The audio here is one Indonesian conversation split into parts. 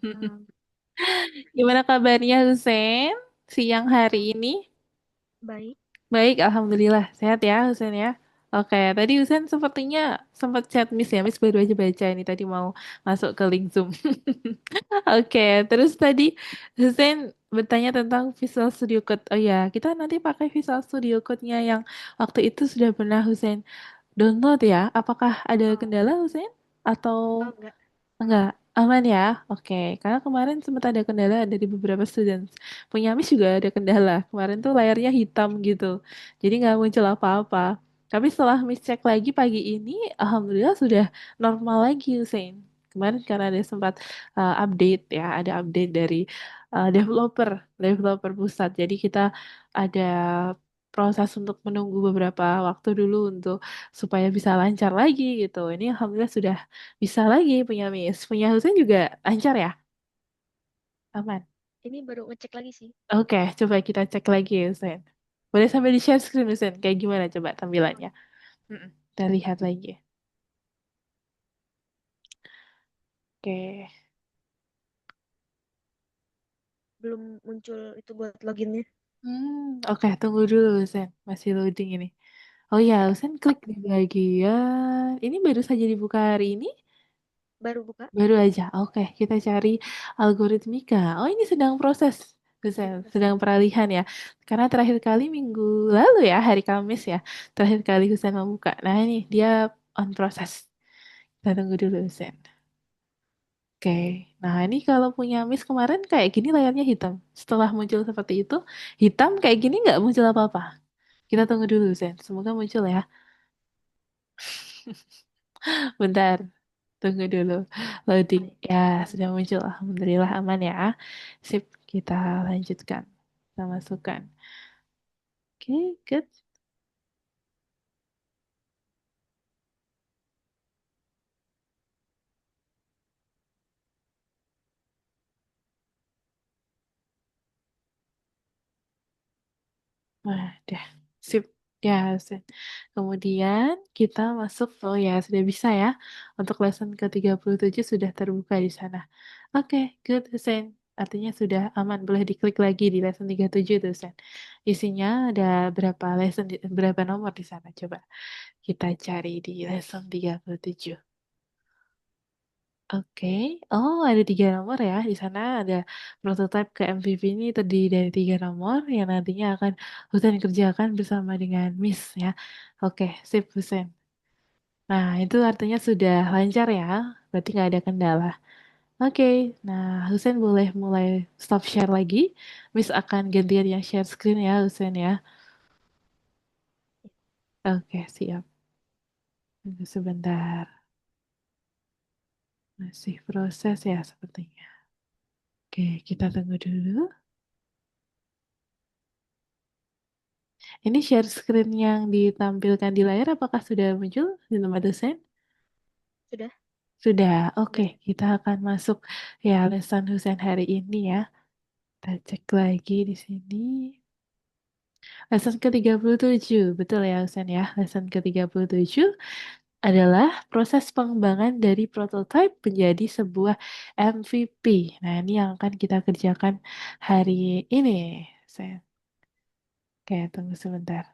Hmm, Gimana kabarnya Husen? Siang hari ini? baik. Baik, Alhamdulillah. Sehat ya Husen ya? Oke, tadi Husen sepertinya sempat chat Miss ya. Miss baru aja baca ini tadi mau masuk ke link Zoom. Oke, terus tadi Husen bertanya tentang Visual Studio Code. Oh ya, kita nanti pakai Visual Studio Code-nya yang waktu itu sudah pernah Husen download ya. Apakah ada Oh, kendala Husen? Atau oh enggak, enggak, aman ya? Oke, karena kemarin sempat ada kendala dari beberapa students. Punya Miss juga ada kendala. Kemarin tuh layarnya hitam gitu. Jadi nggak muncul apa-apa. Tapi setelah Miss cek lagi pagi ini, Alhamdulillah sudah normal lagi, Hussein. Kemarin karena ada sempat update ya, ada update dari developer, developer pusat. Jadi kita ada proses untuk menunggu beberapa waktu dulu untuk supaya bisa lancar lagi gitu. Ini Alhamdulillah sudah bisa lagi punya Miss. Punya Husin juga lancar ya? Aman. ini baru ngecek lagi sih. Oke, coba kita cek lagi ya, Husin. Boleh sambil di share screen, Husin. Kayak gimana coba Oh, tampilannya? Kita lihat lagi. Oke. belum muncul itu buat loginnya. Oke, tunggu dulu, Husin. Masih loading ini. Oh ya, Husin klik di bagian. Ini baru saja dibuka hari ini. Baru buka. Baru aja. Oke, kita cari algoritmika. Oh, ini sedang proses. Ini Sedang proses. peralihan ya. Karena terakhir kali minggu lalu ya, hari Kamis ya. Terakhir kali Husen membuka. Nah, ini dia on proses. Kita tunggu dulu Husen. Oke. Nah, ini kalau punya Miss kemarin kayak gini layarnya hitam. Setelah muncul seperti itu, hitam kayak gini nggak muncul apa-apa. Kita tunggu dulu Husen. Semoga muncul ya. Bentar. Tunggu dulu. Loading. Baik. Ya, sudah muncul. Alhamdulillah aman ya. Sip, kita lanjutkan. Kita masukkan. Oke, good. Nah, dah. Sip. Ya, sip. Kemudian kita masuk. Oh ya, sudah bisa ya. Untuk lesson ke-37 sudah terbuka di sana. Oke, good, Hussein. Artinya sudah aman. Boleh diklik lagi di lesson 37 itu, Hussein. Isinya ada berapa lesson, berapa nomor di sana. Coba kita cari di lesson 37. Oke, oh ada 3 nomor ya. Di sana ada prototipe ke MVP ini terdiri dari 3 nomor yang nantinya akan Husen kerjakan bersama dengan Miss ya. Oke, sip Husen. Nah itu artinya sudah lancar ya. Berarti nggak ada kendala. Oke, nah Husen boleh mulai stop share lagi. Miss akan gantian yang share screen ya Husen ya. Oke, siap. Tunggu sebentar. Masih proses ya sepertinya. Oke, kita tunggu dulu. Ini share screen yang ditampilkan di layar apakah sudah muncul di tempat dosen? Sudah, Sudah, oke. sudah. Kita akan masuk ya lesson Husen hari ini ya. Kita cek lagi di sini. Lesson ke-37, betul ya Husen ya. Lesson ke-37 adalah proses pengembangan dari prototype menjadi sebuah MVP. Nah, ini yang akan kita kerjakan hari ini. Husen. Oke, tunggu sebentar.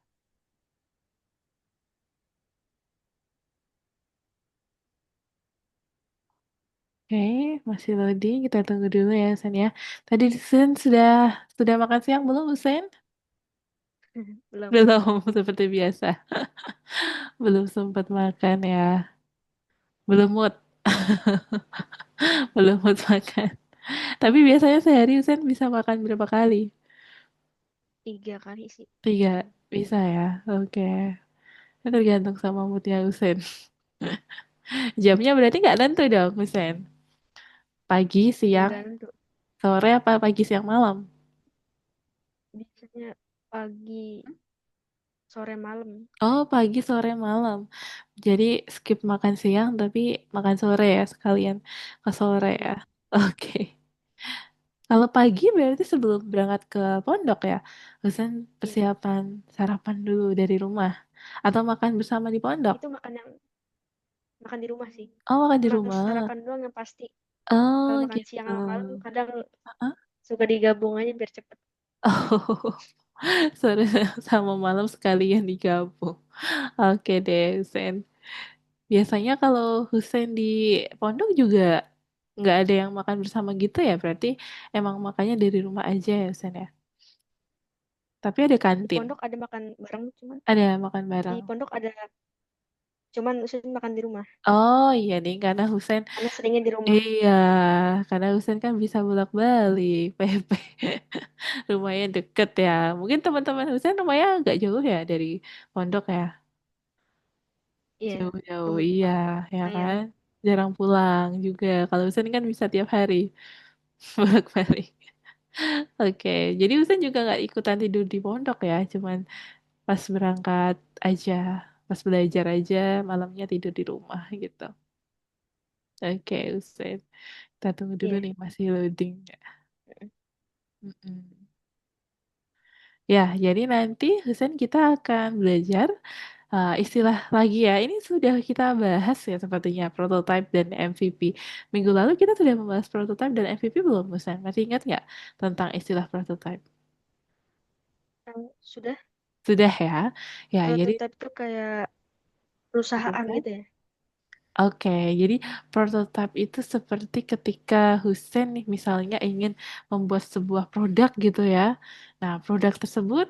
Oke, masih loading. Kita tunggu dulu ya, Sen ya. Tadi Sen sudah makan siang belum, Sen? Belum. Belum, seperti biasa. Belum sempat makan ya. Belum mood, belum mood makan. Tapi biasanya sehari Sen bisa makan berapa kali? 3 kali sih. 3, bisa ya. Oke. Itu tergantung sama moodnya Usen. Jamnya berarti nggak tentu dong, Usen. Pagi, siang, Enggak tentu. sore apa pagi, siang, malam? Biasanya pagi, sore, malam. Oh, pagi, sore, malam. Jadi skip makan siang tapi makan sore ya sekalian ke sore ya. Iya. Oke. Kalau pagi berarti sebelum berangkat ke pondok ya. Pesan Iya. persiapan sarapan dulu dari rumah atau makan bersama di pondok. Itu makan di rumah sih. Oh, makan di Cuma rumah. sarapan doang yang pasti. Oh Kalau makan siang gitu. sama malam kadang Heeh. suka digabung aja biar cepet. Oh, sore sama malam sekalian digabung. Oke deh, Husen. Biasanya kalau Husen di pondok juga nggak ada yang makan bersama gitu ya? Berarti emang makannya dari rumah aja ya, Husen ya? Tapi ada Di kantin. pondok ada makan bareng, cuman Ada makan di bareng. pondok ada, cuman sering makan di rumah. Oh iya nih, karena Husen, Karena seringnya di rumah. iya, karena Husen kan bisa bolak-balik, PP. Lumayan deket ya. Mungkin teman-teman Husen lumayan agak jauh ya dari pondok ya. Iya, Jauh-jauh, iya, ya lumayan. kan? Jarang pulang juga. Kalau Husen kan bisa tiap hari bolak-balik. Oke, jadi Husen juga nggak ikutan tidur di pondok ya, cuman pas berangkat aja, pas belajar aja, malamnya tidur di rumah gitu. Oke, Husen. Kita tunggu dulu Iya. nih, masih loading. Mm-mm. Ya, jadi nanti Husen kita akan belajar istilah lagi ya. Ini sudah kita bahas ya sepertinya prototype dan MVP. Minggu lalu kita sudah membahas prototype dan MVP belum, Husen? Masih ingat nggak tentang istilah prototype? Sudah, Sudah ya. Ya, jadi prototype tuh kayak perusahaan prototype. gitu ya. Oke, jadi prototype itu seperti ketika Husen nih misalnya ingin membuat sebuah produk gitu ya. Nah, produk tersebut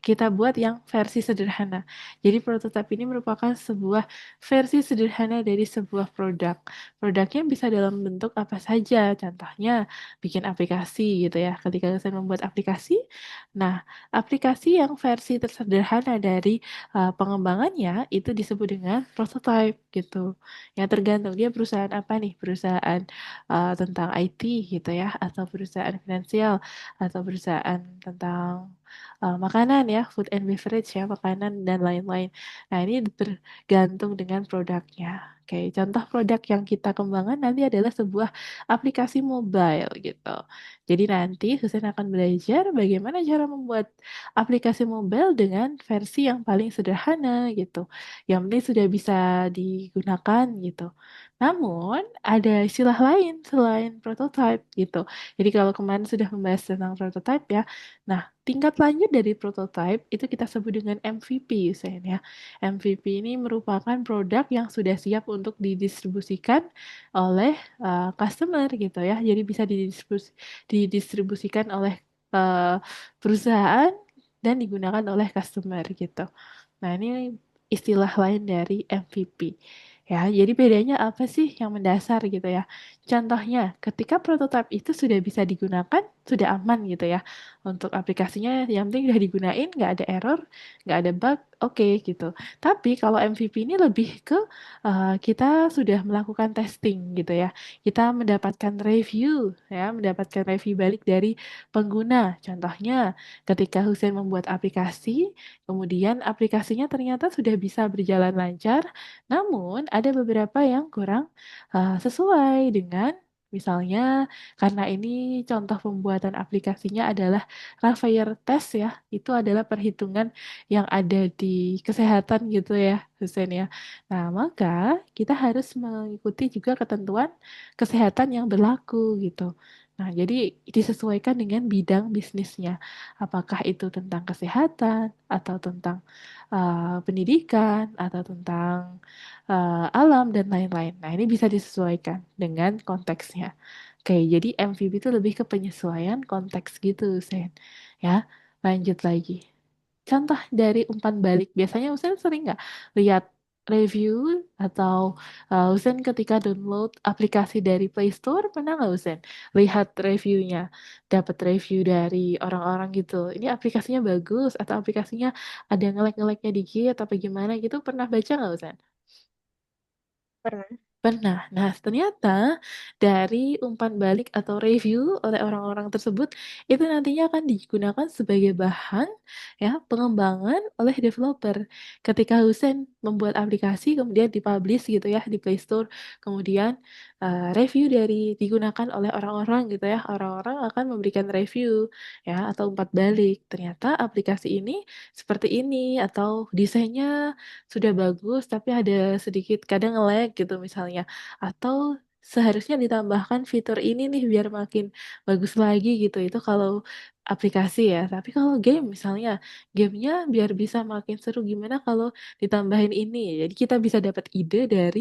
kita buat yang versi sederhana. Jadi prototipe ini merupakan sebuah versi sederhana dari sebuah produk. Produknya bisa dalam bentuk apa saja. Contohnya bikin aplikasi gitu ya. Ketika saya membuat aplikasi, nah aplikasi yang versi tersederhana dari pengembangannya itu disebut dengan prototype gitu. Yang tergantung dia perusahaan apa nih? Perusahaan tentang IT gitu ya, atau perusahaan finansial, atau perusahaan tentang makanan ya, food and beverage ya, makanan dan lain-lain. Nah, ini tergantung dengan produknya. Oke, contoh produk yang kita kembangkan nanti adalah sebuah aplikasi mobile gitu. Jadi nanti Husen akan belajar bagaimana cara membuat aplikasi mobile dengan versi yang paling sederhana gitu. Yang penting sudah bisa digunakan gitu. Namun, ada istilah lain selain prototype gitu. Jadi kalau kemarin sudah membahas tentang prototype ya, nah tingkat lanjut dari prototype itu kita sebut dengan MVP, Yusen ya. MVP ini merupakan produk yang sudah siap untuk didistribusikan oleh customer gitu ya. Jadi bisa didistribusikan oleh eh, perusahaan dan digunakan oleh customer gitu. Nah, ini istilah lain dari MVP. Ya, jadi bedanya apa sih yang mendasar gitu ya? Contohnya, ketika prototipe itu sudah bisa digunakan, sudah aman gitu ya. Untuk aplikasinya yang penting udah digunain, nggak ada error, nggak ada bug, oke gitu. Tapi kalau MVP ini lebih ke kita sudah melakukan testing gitu ya. Kita mendapatkan review ya, mendapatkan review balik dari pengguna. Contohnya, ketika Husen membuat aplikasi, kemudian aplikasinya ternyata sudah bisa berjalan lancar, namun ada beberapa yang kurang sesuai dengan misalnya karena ini contoh pembuatan aplikasinya adalah Raphael test ya, itu adalah perhitungan yang ada di kesehatan gitu ya, Husen ya. Nah, maka kita harus mengikuti juga ketentuan kesehatan yang berlaku gitu. Nah, jadi disesuaikan dengan bidang bisnisnya. Apakah itu tentang kesehatan atau tentang pendidikan atau tentang alam dan lain-lain. Nah, ini bisa disesuaikan dengan konteksnya. Oke, jadi MVB itu lebih ke penyesuaian konteks gitu, Sen. Ya, lanjut lagi. Contoh dari umpan balik, biasanya Usen sering nggak lihat review atau Usen ketika download aplikasi dari Play Store, pernah nggak Usen lihat reviewnya, dapat review dari orang-orang gitu. Ini aplikasinya bagus atau aplikasinya ada ngelek-ngeleknya dikit atau gimana gitu, pernah baca nggak Usen? Pernah. Pernah. Nah, ternyata dari umpan balik atau review oleh orang-orang tersebut itu nantinya akan digunakan sebagai bahan ya pengembangan oleh developer. Ketika Husen membuat aplikasi kemudian dipublish gitu ya di Play Store, kemudian review dari digunakan oleh orang-orang gitu ya. Orang-orang akan memberikan review ya atau umpat balik. Ternyata aplikasi ini seperti ini atau desainnya sudah bagus tapi ada sedikit kadang nge-lag gitu misalnya atau seharusnya ditambahkan fitur ini nih biar makin bagus lagi gitu. Itu kalau aplikasi ya. Tapi kalau game misalnya, gamenya biar bisa makin seru gimana kalau ditambahin ini. Jadi kita bisa dapat ide dari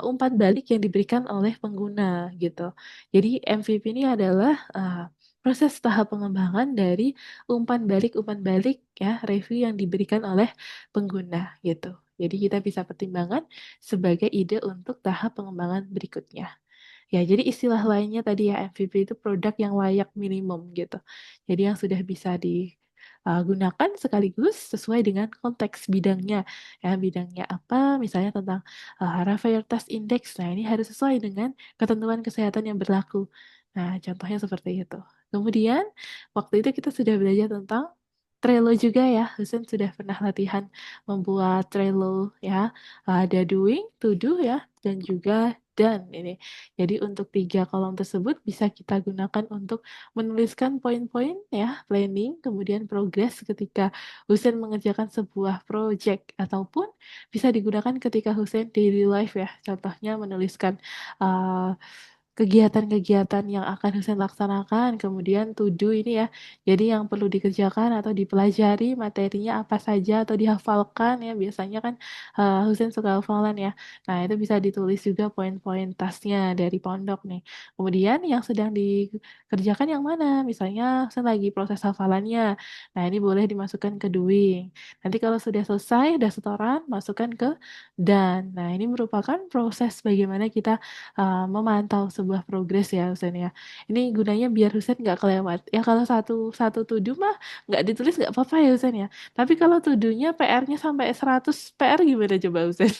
umpan balik yang diberikan oleh pengguna gitu. Jadi MVP ini adalah proses tahap pengembangan dari umpan balik ya review yang diberikan oleh pengguna gitu. Jadi kita bisa pertimbangkan sebagai ide untuk tahap pengembangan berikutnya. Ya, jadi istilah lainnya tadi ya MVP itu produk yang layak minimum gitu. Jadi yang sudah bisa digunakan sekaligus sesuai dengan konteks bidangnya. Ya, bidangnya apa? Misalnya tentang Rafael Index. Nah, ini harus sesuai dengan ketentuan kesehatan yang berlaku. Nah, contohnya seperti itu. Kemudian, waktu itu kita sudah belajar tentang Trello juga ya. Husen sudah pernah latihan membuat Trello ya. Ada doing, to do ya, dan juga done ini. Jadi untuk tiga kolom tersebut bisa kita gunakan untuk menuliskan poin-poin ya, planning, kemudian progress ketika Husen mengerjakan sebuah project ataupun bisa digunakan ketika Husen daily life ya. Contohnya menuliskan uh, kegiatan-kegiatan yang akan Husen laksanakan, kemudian to do ini ya, jadi yang perlu dikerjakan atau dipelajari materinya apa saja atau dihafalkan ya, biasanya kan Husen suka hafalan ya, nah itu bisa ditulis juga poin-poin tasnya dari pondok nih. Kemudian yang sedang dikerjakan yang mana, misalnya Husen lagi proses hafalannya, nah ini boleh dimasukkan ke doing. Nanti kalau sudah selesai, udah setoran, masukkan ke done. Nah ini merupakan proses bagaimana kita memantau sebuah progres ya Husen ya. Ini gunanya biar Husen nggak kelewat. Ya kalau satu satu to-do mah nggak ditulis nggak apa-apa ya Husen ya. Tapi kalau to-do-nya PR-nya sampai 100 PR gimana coba Husen?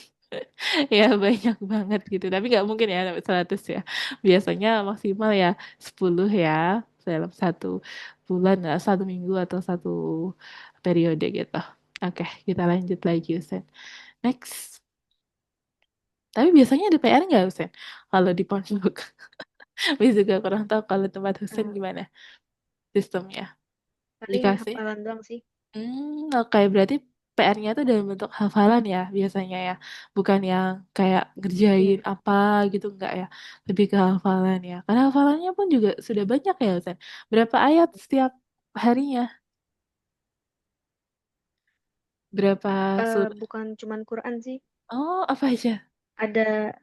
Ya banyak banget gitu. Tapi nggak mungkin ya sampai 100 ya. Biasanya maksimal ya 10 ya dalam satu bulan, satu minggu atau satu periode gitu. Oke, kita lanjut lagi Husen. Next. Tapi biasanya ada PR nggak Husen? Kalau di pondok. Tapi juga kurang tahu kalau tempat Husen Eh, gimana sistemnya. paling Dikasih? hafalan doang sih. Oke. Berarti PR-nya itu dalam bentuk hafalan ya biasanya ya. Bukan yang kayak ngerjain Iya. apa gitu enggak ya. Lebih ke hafalan ya. Karena hafalannya pun juga sudah banyak ya Husen. Berapa ayat setiap harinya? Berapa surah? Bukan cuman Quran sih. Oh, apa aja? Ada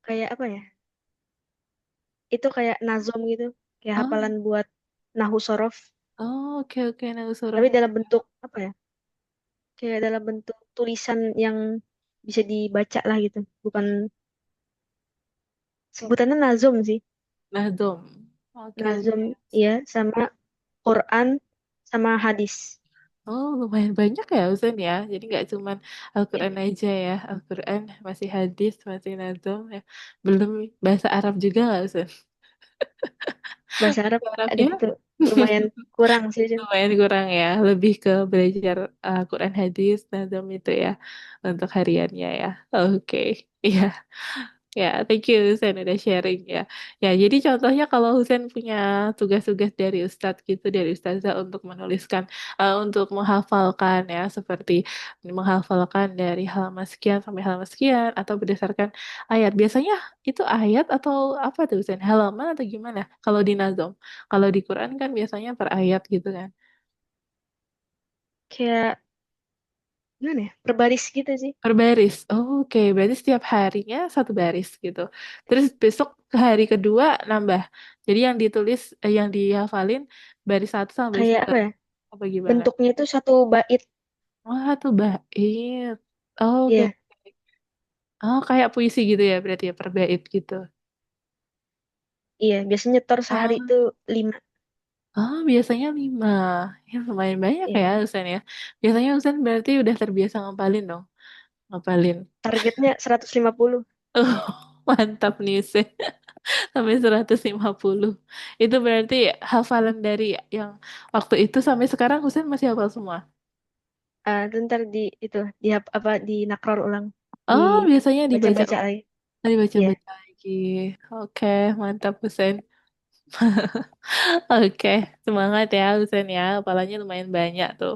kayak apa ya? Itu kayak nazom gitu. Kayak Oh, hafalan buat nahu sorof. oh oke oke. Nah, surah. Tapi dalam bentuk apa ya? Kayak dalam bentuk tulisan yang bisa dibaca lah gitu. Bukan sebutannya nazom sih. Nahdom. Oke Nazom, oke. iya, sama Quran, sama hadis. Oh, lumayan banyak ya Usen ya. Jadi nggak cuman Ya, Al-Quran aja ya. Al-Quran masih hadis, masih nazom ya. Belum bahasa Arab juga nggak Usen? bahasa Arab Bahasa ada Arabnya itu lumayan kurang sih. Jen. lumayan kurang ya. Lebih ke belajar Quran hadis, nazom itu ya. Untuk hariannya ya. Oke. Iya. Ya, thank you Husen udah sharing ya. Ya, jadi contohnya kalau Husen punya tugas-tugas dari Ustadz gitu, dari Ustazah untuk menuliskan, untuk menghafalkan ya, seperti menghafalkan dari halaman sekian sampai halaman sekian, atau berdasarkan ayat. Biasanya itu ayat atau apa tuh Husen? Halaman atau gimana? Kalau di Nazom. Kalau di Quran kan biasanya per ayat gitu kan. Kayak gimana ya? Per baris gitu sih. Per baris. Oh, oke, berarti setiap harinya satu baris gitu. Terus besok ke hari kedua nambah. Jadi yang ditulis, yang dihafalin baris satu sama baris Kayak dua. apa ya? Apa gimana? Bentuknya itu satu bait. Wah, tuh bait. Oh, oke. Iya, Oh, kayak puisi gitu ya berarti ya per bait gitu. iya. Biasanya nyetor sehari itu Oh, 5. oh biasanya 5. Ya lumayan banyak Iya. ya Usen ya. Biasanya Usen berarti udah terbiasa ngapalin dong. Ngapalin. Targetnya 150. Oh, mantap nih Usen. Sampai 150. Itu berarti hafalan dari yang waktu itu sampai sekarang Husen masih hafal semua. Itu ntar di apa di nakror ulang, Oh, biasanya dibaca dibaca-baca lagi. Iya. dibaca-baca lagi. Oke, mantap Husen. Oke, semangat ya Husen ya. Hafalanya lumayan banyak tuh.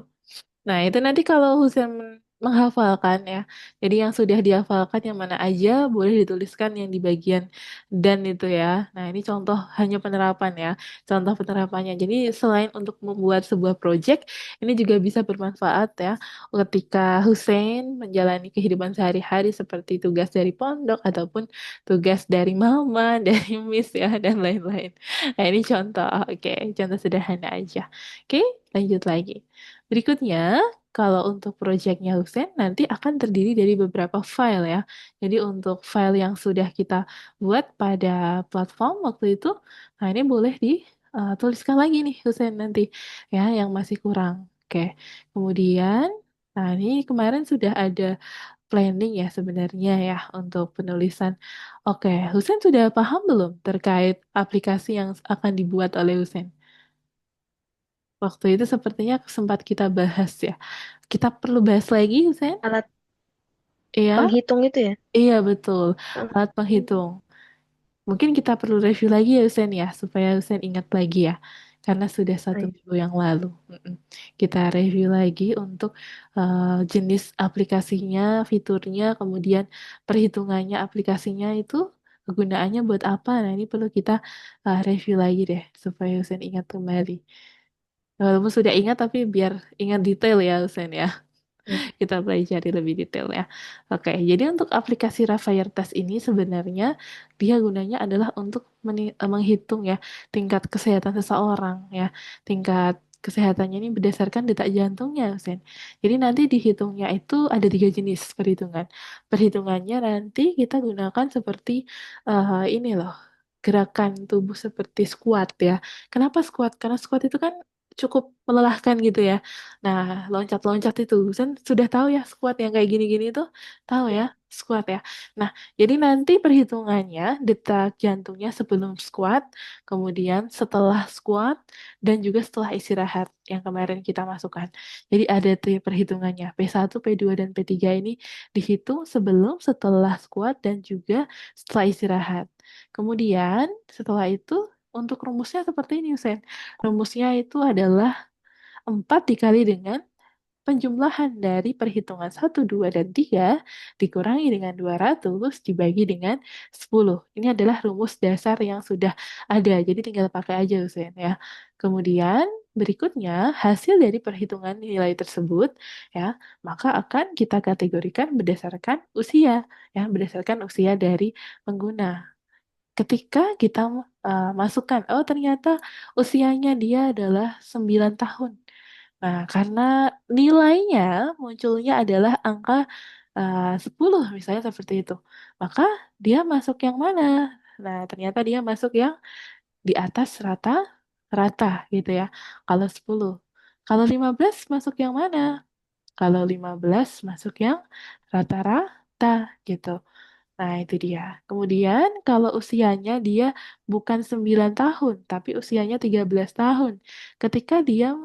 Nah, itu nanti kalau Husen menghafalkan ya. Jadi yang sudah dihafalkan yang mana aja boleh dituliskan yang di bagian dan itu ya. Nah, ini contoh hanya penerapan ya. Contoh penerapannya. Jadi selain untuk membuat sebuah project, ini juga bisa bermanfaat ya ketika Hussein menjalani kehidupan sehari-hari seperti tugas dari pondok ataupun tugas dari mama, dari miss ya dan lain-lain. Nah, ini contoh. Oke, contoh sederhana aja. Oke, lanjut lagi. Berikutnya, kalau untuk proyeknya Husen nanti akan terdiri dari beberapa file ya. Jadi untuk file yang sudah kita buat pada platform waktu itu, nah ini boleh dituliskan lagi nih Husen nanti ya yang masih kurang. Oke. Kemudian, nah ini kemarin sudah ada planning ya sebenarnya ya untuk penulisan. Oke, Husen sudah paham belum terkait aplikasi yang akan dibuat oleh Husen? Waktu itu sepertinya sempat kita bahas ya. Kita perlu bahas lagi, Husen? Alat Iya, penghitung itu ya? iya betul. Hmm. Alat penghitung. Mungkin kita perlu review lagi ya, Husen ya, supaya Husen ingat lagi ya. Karena sudah Oh, satu iya. minggu yang lalu. Mm-mm. Kita review lagi untuk jenis aplikasinya, fiturnya, kemudian perhitungannya aplikasinya itu kegunaannya buat apa. Nah, ini perlu kita review lagi deh, supaya Husen ingat kembali. Walaupun sudah ingat, tapi biar ingat detail ya, Husen ya. Iya. Kita pelajari lebih detail ya. Oke, jadi untuk aplikasi Rafire Test ini sebenarnya dia gunanya adalah untuk menghitung ya tingkat kesehatan seseorang ya. Tingkat kesehatannya ini berdasarkan detak jantungnya, Sen. Jadi nanti dihitungnya itu ada tiga jenis perhitungan. Perhitungannya nanti kita gunakan seperti ini loh, gerakan tubuh seperti squat ya. Kenapa squat? Karena squat itu kan cukup melelahkan gitu ya. Nah, loncat-loncat itu kan sudah tahu ya squat yang kayak gini-gini itu tahu ya Iya. squat ya. Nah, jadi nanti perhitungannya detak jantungnya sebelum squat, kemudian setelah squat dan juga setelah istirahat yang kemarin kita masukkan. Jadi ada tuh ya perhitungannya. P1, P2 dan P3 ini dihitung sebelum, setelah squat dan juga setelah istirahat. Kemudian setelah itu untuk rumusnya seperti ini, Usen. Rumusnya itu adalah 4 dikali dengan penjumlahan dari perhitungan 1, 2, dan 3 dikurangi dengan 200 dibagi dengan 10. Ini adalah rumus dasar yang sudah ada, jadi tinggal pakai aja Usen ya. Kemudian berikutnya hasil dari perhitungan nilai tersebut ya, maka akan kita kategorikan berdasarkan usia ya, berdasarkan usia dari pengguna. Ketika kita masukkan, oh ternyata usianya dia adalah 9 tahun. Nah, karena nilainya munculnya adalah angka 10 misalnya seperti itu. Maka dia masuk yang mana? Nah, ternyata dia masuk yang di atas rata-rata gitu ya. Kalau 10. Kalau 15 masuk yang mana? Kalau 15 masuk yang rata-rata gitu. Nah, itu dia. Kemudian kalau usianya dia bukan 9 tahun, tapi usianya 13 tahun. Ketika dia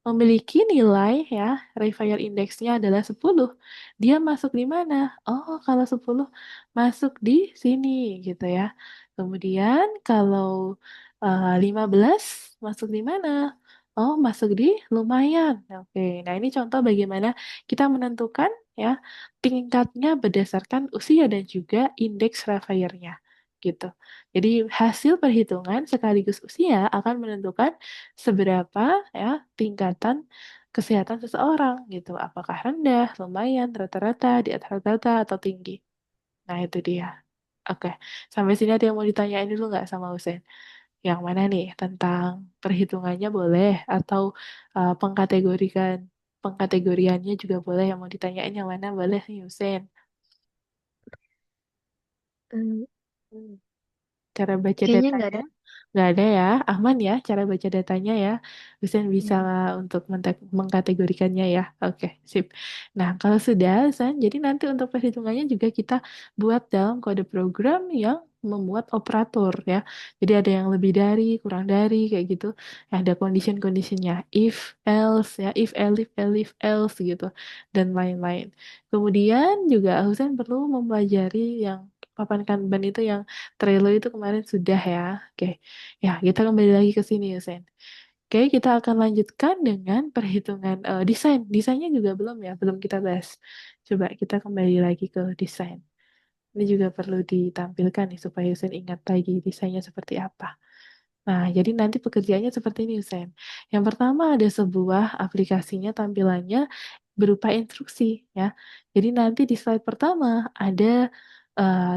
memiliki nilai ya, Revire Index-nya adalah 10, dia masuk di mana? Oh, kalau 10 masuk di sini gitu ya. Kemudian kalau 15 masuk di mana? Oh, masuk di lumayan. Oke, nah ini contoh bagaimana kita menentukan ya tingkatnya berdasarkan usia dan juga indeks Raffaire-nya gitu. Jadi hasil perhitungan sekaligus usia akan menentukan seberapa ya tingkatan kesehatan seseorang gitu. Apakah rendah, lumayan, rata-rata, di atas rata-rata atau tinggi. Nah, itu dia. Oke, sampai sini ada yang mau ditanyain dulu nggak sama Husen? Yang mana nih tentang perhitungannya boleh atau pengkategorikan pengkategoriannya juga boleh yang mau ditanyain yang mana boleh nih Husen. Hmm. Hmm. Cara baca Kayaknya nggak datanya ada. nggak ada ya, aman ya cara baca datanya ya. Husen bisa Ya. untuk mengkategorikannya ya. Oke, sip. Nah, kalau sudah, Husen, jadi nanti untuk perhitungannya juga kita buat dalam kode program yang memuat operator ya. Jadi ada yang lebih dari, kurang dari, kayak gitu. Ada condition-conditionnya. If, else ya, if, else gitu. Dan lain-lain. Kemudian juga Husen perlu mempelajari yang papan Kanban itu yang Trello itu kemarin sudah ya. Oke. Ya, kita kembali lagi ke sini, Yusen. Oke, kita akan lanjutkan dengan perhitungan desain. Desainnya juga belum ya, belum kita bahas. Coba kita kembali lagi ke desain. Ini juga perlu ditampilkan nih supaya Husain ingat lagi desainnya seperti apa. Nah, jadi nanti pekerjaannya seperti ini, Husain. Yang pertama ada sebuah aplikasinya tampilannya berupa instruksi ya. Jadi nanti di slide pertama ada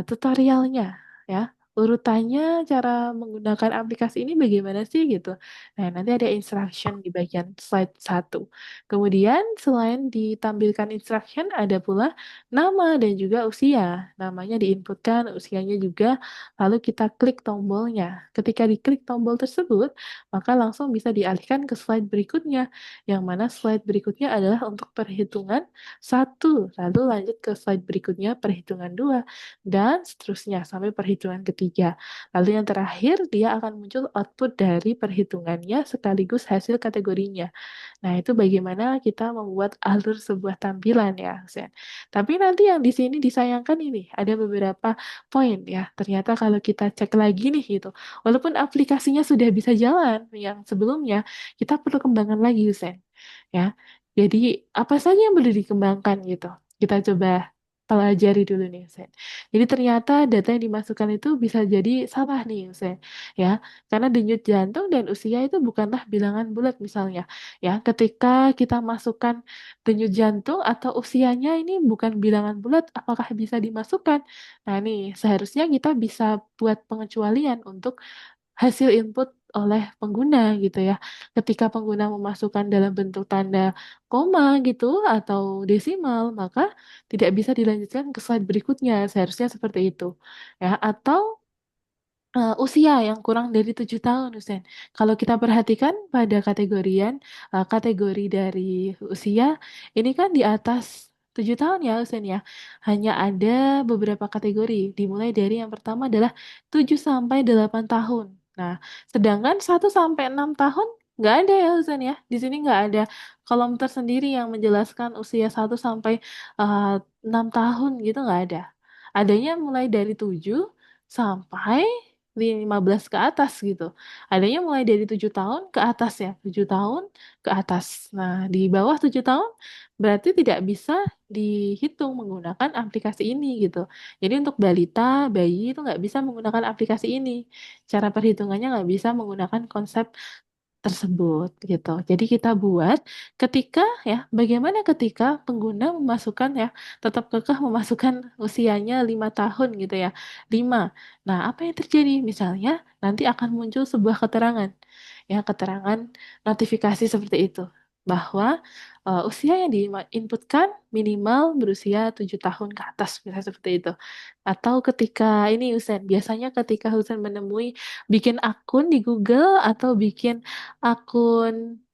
tutorialnya ya. Urutannya cara menggunakan aplikasi ini bagaimana sih gitu. Nah, nanti ada instruction di bagian slide satu. Kemudian selain ditampilkan instruction ada pula nama dan juga usia. Namanya diinputkan, usianya juga, lalu kita klik tombolnya. Ketika diklik tombol tersebut, maka langsung bisa dialihkan ke slide berikutnya yang mana slide berikutnya adalah untuk perhitungan satu, lalu lanjut ke slide berikutnya perhitungan dua, dan seterusnya sampai perhitungan ketiga. Lalu yang terakhir, dia akan muncul output dari perhitungannya sekaligus hasil kategorinya. Nah, itu bagaimana kita membuat alur sebuah tampilan ya, Zen. Tapi nanti yang di sini disayangkan ini, ada beberapa poin ya. Ternyata kalau kita cek lagi nih gitu, walaupun aplikasinya sudah bisa jalan yang sebelumnya, kita perlu kembangkan lagi, Zen. Ya, jadi apa saja yang perlu dikembangkan gitu? Kita coba pelajari dulu nih, Zen. Jadi ternyata data yang dimasukkan itu bisa jadi salah nih, Zen. Ya, karena denyut jantung dan usia itu bukanlah bilangan bulat misalnya. Ya, ketika kita masukkan denyut jantung atau usianya ini bukan bilangan bulat, apakah bisa dimasukkan? Nah, nih seharusnya kita bisa buat pengecualian untuk hasil input oleh pengguna gitu ya. Ketika pengguna memasukkan dalam bentuk tanda koma gitu atau desimal, maka tidak bisa dilanjutkan ke slide berikutnya. Seharusnya seperti itu. Ya, atau usia yang kurang dari 7 tahun, Husain. Kalau kita perhatikan pada kategori dari usia, ini kan di atas 7 tahun ya, Husain ya. Hanya ada beberapa kategori, dimulai dari yang pertama adalah 7 sampai 8 tahun. Nah, sedangkan 1 sampai 6 tahun nggak ada ya, Husain ya. Di sini nggak ada kolom tersendiri yang menjelaskan usia 1 sampai 6 tahun gitu nggak ada. Adanya mulai dari 7 sampai 15 ke atas gitu. Adanya mulai dari 7 tahun ke atas ya, 7 tahun ke atas. Nah, di bawah 7 tahun berarti tidak bisa dihitung menggunakan aplikasi ini gitu. Jadi untuk balita, bayi itu nggak bisa menggunakan aplikasi ini. Cara perhitungannya nggak bisa menggunakan konsep tersebut gitu. Jadi kita buat ketika ya, bagaimana ketika pengguna memasukkan ya, tetap kekeh memasukkan usianya 5 tahun gitu ya. 5. Nah, apa yang terjadi? Misalnya nanti akan muncul sebuah keterangan. Ya, keterangan notifikasi seperti itu bahwa usia yang diinputkan minimal berusia 7 tahun ke atas, misalnya seperti itu. Atau ketika ini Husen, biasanya ketika Husen menemui bikin akun di Google atau bikin akun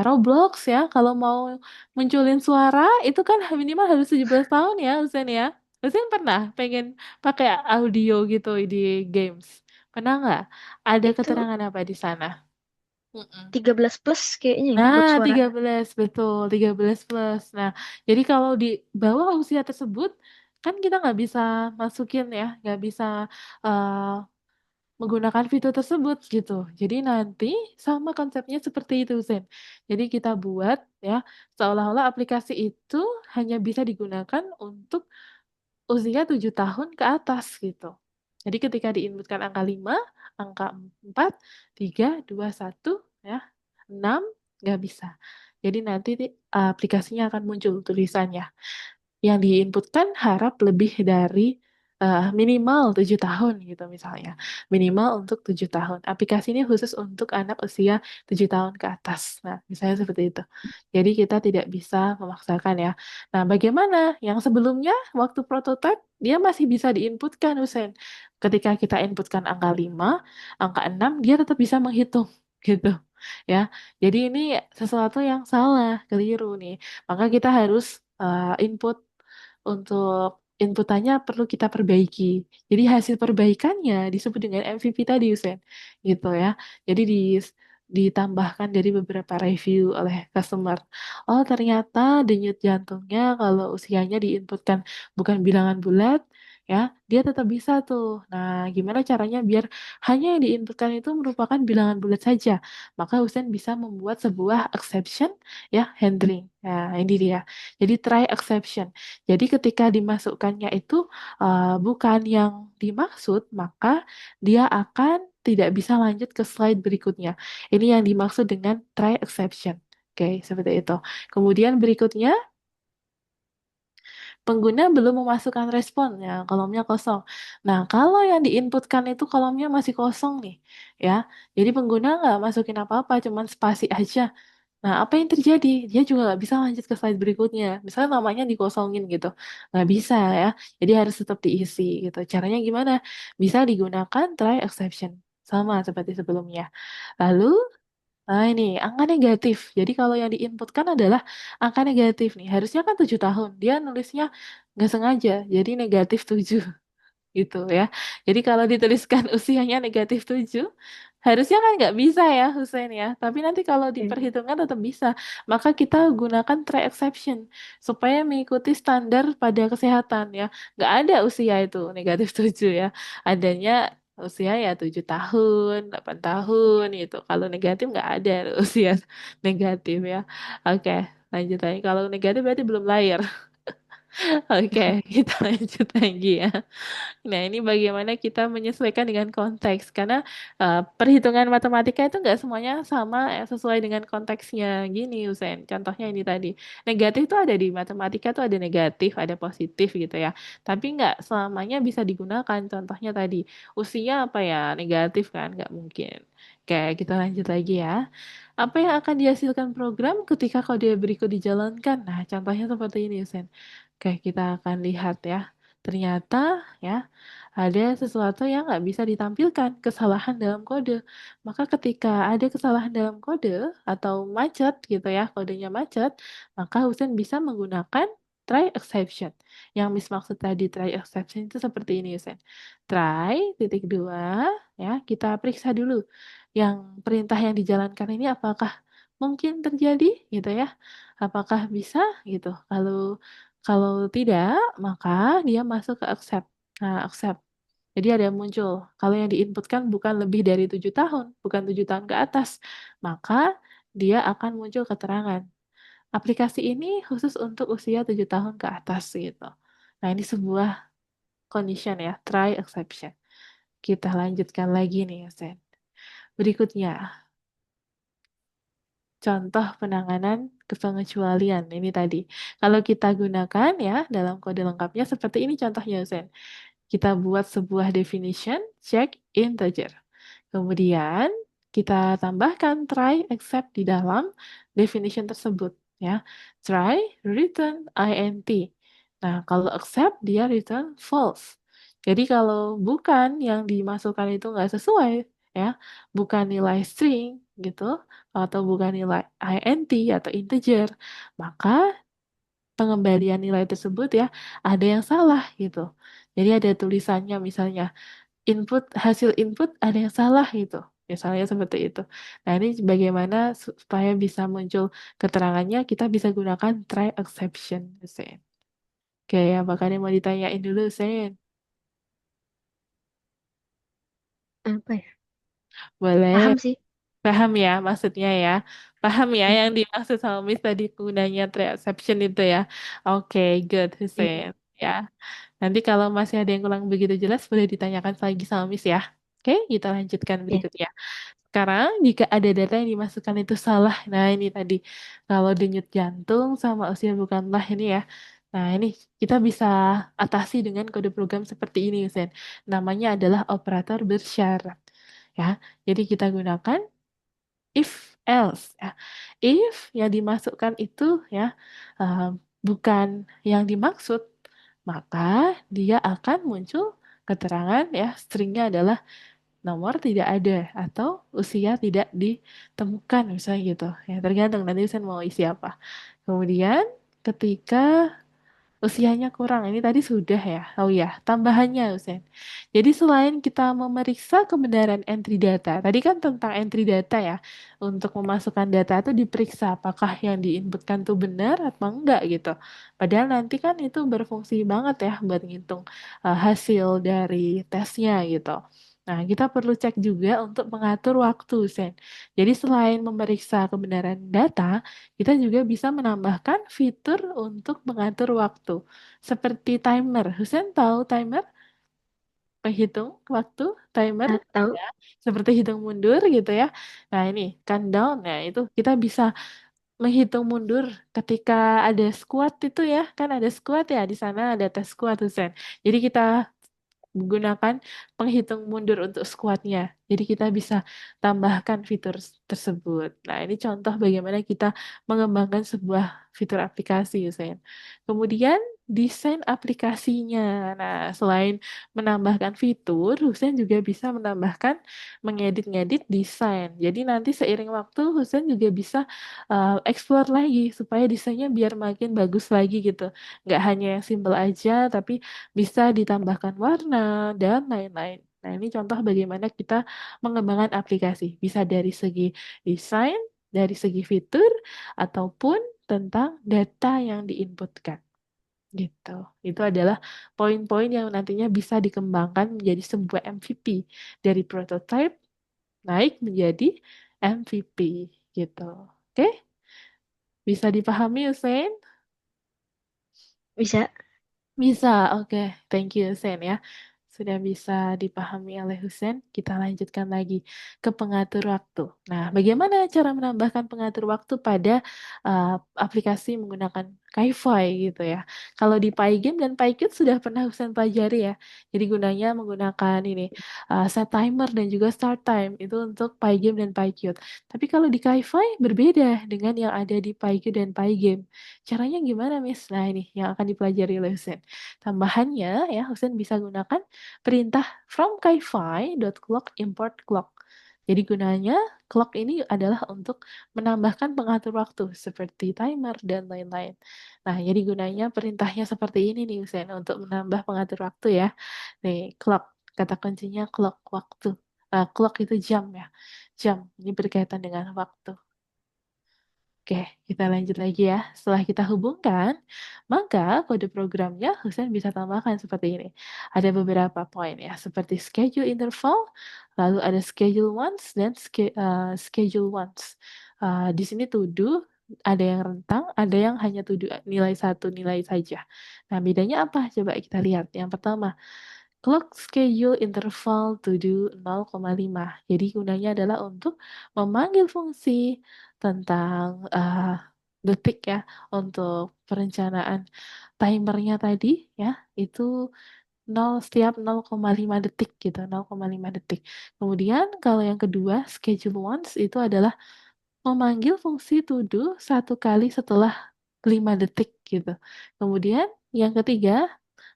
Roblox ya, kalau mau munculin suara itu kan minimal harus 17 tahun ya, Husen ya. Husen pernah pengen pakai audio gitu di games? Pernah nggak? Ada Itu keterangan apa di sana? Mm-mm. 13 plus kayaknya ya Nah, buat suara. 13 betul, 13 plus. Nah, jadi kalau di bawah usia tersebut, kan kita nggak bisa masukin ya, nggak bisa eh, menggunakan fitur tersebut gitu. Jadi nanti sama konsepnya seperti itu, Zen. Jadi kita buat ya, seolah-olah aplikasi itu hanya bisa digunakan untuk usia 7 tahun ke atas gitu. Jadi ketika diinputkan angka 5, angka 4, 3, 2, 1, ya, 6, nggak bisa. Jadi nanti aplikasinya akan muncul tulisannya yang diinputkan harap lebih dari minimal 7 tahun gitu misalnya. Minimal untuk 7 tahun. Aplikasi ini khusus untuk anak usia 7 tahun ke atas. Nah, misalnya seperti itu. Jadi kita tidak bisa memaksakan ya. Nah, bagaimana yang sebelumnya waktu prototipe dia masih bisa diinputkan, Husen. Ketika kita inputkan angka 5, angka 6 dia tetap bisa menghitung gitu. Ya. Jadi ini sesuatu yang salah, keliru nih. Maka kita harus input untuk inputannya perlu kita perbaiki. Jadi hasil perbaikannya disebut dengan MVP tadi, Usen. Gitu ya. Jadi ditambahkan dari beberapa review oleh customer. Oh, ternyata denyut jantungnya kalau usianya diinputkan bukan bilangan bulat, ya, dia tetap bisa tuh. Nah, gimana caranya biar hanya yang diinputkan itu merupakan bilangan bulat saja? Maka Husain bisa membuat sebuah exception ya handling. Nah, ini dia. Jadi try exception. Jadi ketika dimasukkannya itu bukan yang dimaksud, maka dia akan tidak bisa lanjut ke slide berikutnya. Ini yang dimaksud dengan try exception. Oke, seperti itu. Kemudian berikutnya pengguna belum memasukkan respon, ya kolomnya kosong. Nah, kalau yang diinputkan itu kolomnya masih kosong nih, ya. Jadi pengguna nggak masukin apa-apa, cuman spasi aja. Nah, apa yang terjadi? Dia juga nggak bisa lanjut ke slide berikutnya. Misalnya namanya dikosongin gitu. Nggak bisa ya. Jadi harus tetap diisi gitu. Caranya gimana? Bisa digunakan try exception. Sama seperti sebelumnya. Lalu, nah ini angka negatif. Jadi kalau yang diinputkan adalah angka negatif nih. Harusnya kan 7 tahun. Dia nulisnya nggak sengaja. Jadi negatif 7 gitu ya. Jadi kalau dituliskan usianya negatif 7, harusnya kan nggak bisa ya Hussein ya. Tapi nanti kalau Ya. diperhitungkan tetap bisa. Maka kita gunakan try exception supaya mengikuti standar pada kesehatan ya. Nggak ada usia itu negatif 7 ya. Adanya usia ya 7 tahun, 8 tahun gitu. Kalau negatif nggak ada usia negatif ya. Oke, lanjut lagi. Kalau negatif berarti belum lahir. Oke, kita lanjut lagi ya. Nah, ini bagaimana kita menyesuaikan dengan konteks. Karena perhitungan matematika itu nggak semuanya sama sesuai dengan konteksnya. Gini, Usen. Contohnya ini tadi. Negatif itu ada di matematika tuh ada negatif, ada positif gitu ya. Tapi nggak selamanya bisa digunakan. Contohnya tadi, usia apa ya? Negatif kan? Nggak mungkin. Oke, kita lanjut lagi ya. Apa yang akan dihasilkan program ketika kode berikut dijalankan? Nah, contohnya seperti ini, Usen. Oke, kita akan lihat ya. Ternyata ya ada sesuatu yang nggak bisa ditampilkan, kesalahan dalam kode. Maka ketika ada kesalahan dalam kode atau macet gitu ya, kodenya macet, maka Husen bisa menggunakan try exception. Yang Miss maksud tadi try exception itu seperti ini Husen. Try titik dua ya, kita periksa dulu yang perintah yang dijalankan ini apakah mungkin terjadi gitu ya. Apakah bisa gitu. Kalau kalau tidak, maka dia masuk ke accept. Nah, accept. Jadi ada yang muncul. Kalau yang diinputkan bukan lebih dari 7 tahun, bukan 7 tahun ke atas, maka dia akan muncul keterangan. Aplikasi ini khusus untuk usia 7 tahun ke atas gitu. Nah, ini sebuah condition ya, try exception. Kita lanjutkan lagi nih, Sen. Berikutnya, contoh penanganan kepengecualian. Ini tadi. Kalau kita gunakan ya dalam kode lengkapnya seperti ini contohnya, Sen. Kita buat sebuah definition, check integer. Kemudian kita tambahkan try except di dalam definition tersebut ya. Try return int. Nah, kalau accept dia return false. Jadi kalau bukan yang dimasukkan itu nggak sesuai ya, bukan nilai string gitu atau bukan nilai int atau integer, maka pengembalian nilai tersebut ya ada yang salah gitu. Jadi ada tulisannya misalnya hasil input ada yang salah gitu. Misalnya seperti itu. Nah, ini bagaimana supaya bisa muncul keterangannya kita bisa gunakan try exception, Sen. Oke, apakah ada yang mau ditanyain dulu, Sen? Apa ya? Boleh. Paham sih. Paham ya maksudnya ya. Paham ya Hmm. yang dimaksud sama Miss tadi gunanya try exception itu ya. Oke, good, Iya. Hussein. Ya. Nanti kalau masih ada yang kurang begitu jelas, boleh ditanyakan lagi sama Miss ya. Oke, kita lanjutkan Iya. berikutnya. Sekarang, jika ada data yang dimasukkan itu salah, nah ini tadi, kalau denyut jantung sama usia bukanlah ini ya. Nah, ini kita bisa atasi dengan kode program seperti ini, Hussein. Namanya adalah operator bersyarat. Ya, jadi kita gunakan if else ya. If yang dimasukkan itu ya bukan yang dimaksud, maka dia akan muncul keterangan ya stringnya adalah nomor tidak ada atau usia tidak ditemukan misalnya gitu. Ya tergantung nanti saya mau isi apa. Kemudian ketika Usianya kurang. Ini tadi sudah ya. Oh ya, tambahannya Husen. Jadi selain kita memeriksa kebenaran entry data, tadi kan tentang entry data ya. Untuk memasukkan data itu diperiksa apakah yang diinputkan itu benar atau enggak gitu. Padahal nanti kan itu berfungsi banget ya buat ngitung hasil dari tesnya gitu. Nah, kita perlu cek juga untuk mengatur waktu, Sen. Jadi selain memeriksa kebenaran data, kita juga bisa menambahkan fitur untuk mengatur waktu, seperti timer. Husen tahu timer? Penghitung waktu, timer, Nah, tahu. ya, seperti hitung mundur gitu ya. Nah, ini countdown, ya itu kita bisa menghitung mundur ketika ada squat itu ya, kan ada squat ya di sana ada tes squat Husen. Jadi kita menggunakan penghitung mundur untuk squatnya. Jadi kita bisa tambahkan fitur tersebut. Nah, ini contoh bagaimana kita mengembangkan sebuah fitur aplikasi, Yusen. Kemudian desain aplikasinya. Nah, selain menambahkan fitur, Husen juga bisa menambahkan mengedit-ngedit desain. Jadi nanti seiring waktu Husen juga bisa explore lagi supaya desainnya biar makin bagus lagi gitu. Nggak hanya yang simple aja, tapi bisa ditambahkan warna dan lain-lain. Nah, ini contoh bagaimana kita mengembangkan aplikasi. Bisa dari segi desain, dari segi fitur, ataupun tentang data yang diinputkan. Gitu. Itu adalah poin-poin yang nantinya bisa dikembangkan menjadi sebuah MVP dari prototype naik menjadi MVP gitu. Oke, bisa dipahami, Usain? Bisa. Bisa, oke. Thank you, Sen ya. Sudah bisa dipahami oleh Husen, kita lanjutkan lagi ke pengatur waktu. Nah, bagaimana cara menambahkan pengatur waktu pada uh, aplikasi menggunakan Kaifi gitu ya. Kalau di Pygame dan Pykit sudah pernah Husen pelajari ya. Jadi gunanya menggunakan ini set timer dan juga start time itu untuk Pygame dan Pykit. Tapi kalau di Kaifi berbeda dengan yang ada di Pykit dan Pygame. Caranya gimana, Miss? Nah, ini yang akan dipelajari oleh Husen. Tambahannya ya, Husen bisa gunakan perintah from clock import clock. Jadi gunanya clock ini adalah untuk menambahkan pengatur waktu seperti timer dan lain-lain. Nah, jadi gunanya perintahnya seperti ini nih Husen untuk menambah pengatur waktu ya. Nih, clock. Kata kuncinya clock waktu. Clock itu jam ya. Jam. Ini berkaitan dengan waktu. Oke, kita lanjut lagi ya. Setelah kita hubungkan, maka kode programnya Husain bisa tambahkan seperti ini. Ada beberapa poin ya, seperti schedule interval, lalu ada schedule once dan schedule once. Di sini to do, ada yang rentang, ada yang hanya to do nilai satu nilai saja. Nah, bedanya apa? Coba kita lihat. Yang pertama, clock schedule interval to do 0,5. Jadi gunanya adalah untuk memanggil fungsi tentang detik ya untuk perencanaan timernya tadi ya itu 0 setiap 0,5 detik gitu, 0,5 detik. Kemudian kalau yang kedua schedule once itu adalah memanggil fungsi to do satu kali setelah 5 detik gitu. Kemudian yang ketiga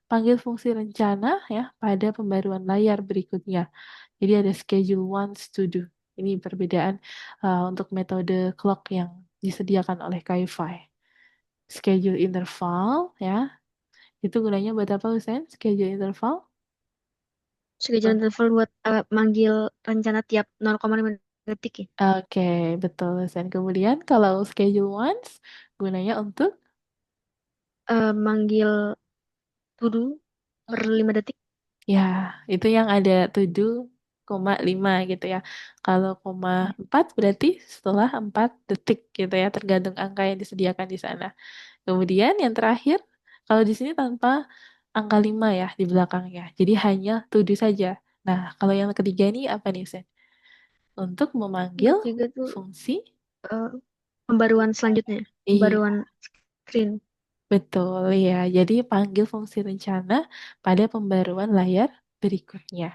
panggil fungsi rencana ya pada pembaruan layar berikutnya. Jadi ada schedule once to do. Ini perbedaan untuk metode clock yang disediakan oleh Kaifi. Schedule interval ya. Itu gunanya buat apa, Husen? Schedule interval? Schedule Buat- interval buat manggil rencana tiap 0,5 detik ya. Oke, betul, Husen. Kemudian kalau schedule once gunanya untuk Manggil to do per 5 detik. ya, itu yang ada 7,5 gitu ya. Kalau koma Ya. 4 berarti setelah 4 detik gitu ya, tergantung angka yang disediakan di sana. Kemudian yang terakhir, kalau di sini tanpa angka 5 ya di belakangnya. Jadi hanya to do saja. Nah, kalau yang ketiga ini apa nih, Sen? Untuk Yang memanggil ketiga tuh fungsi. eh, pembaruan selanjutnya. Iya, Pembaruan screen. betul ya. Jadi panggil fungsi rencana pada pembaruan layar berikutnya.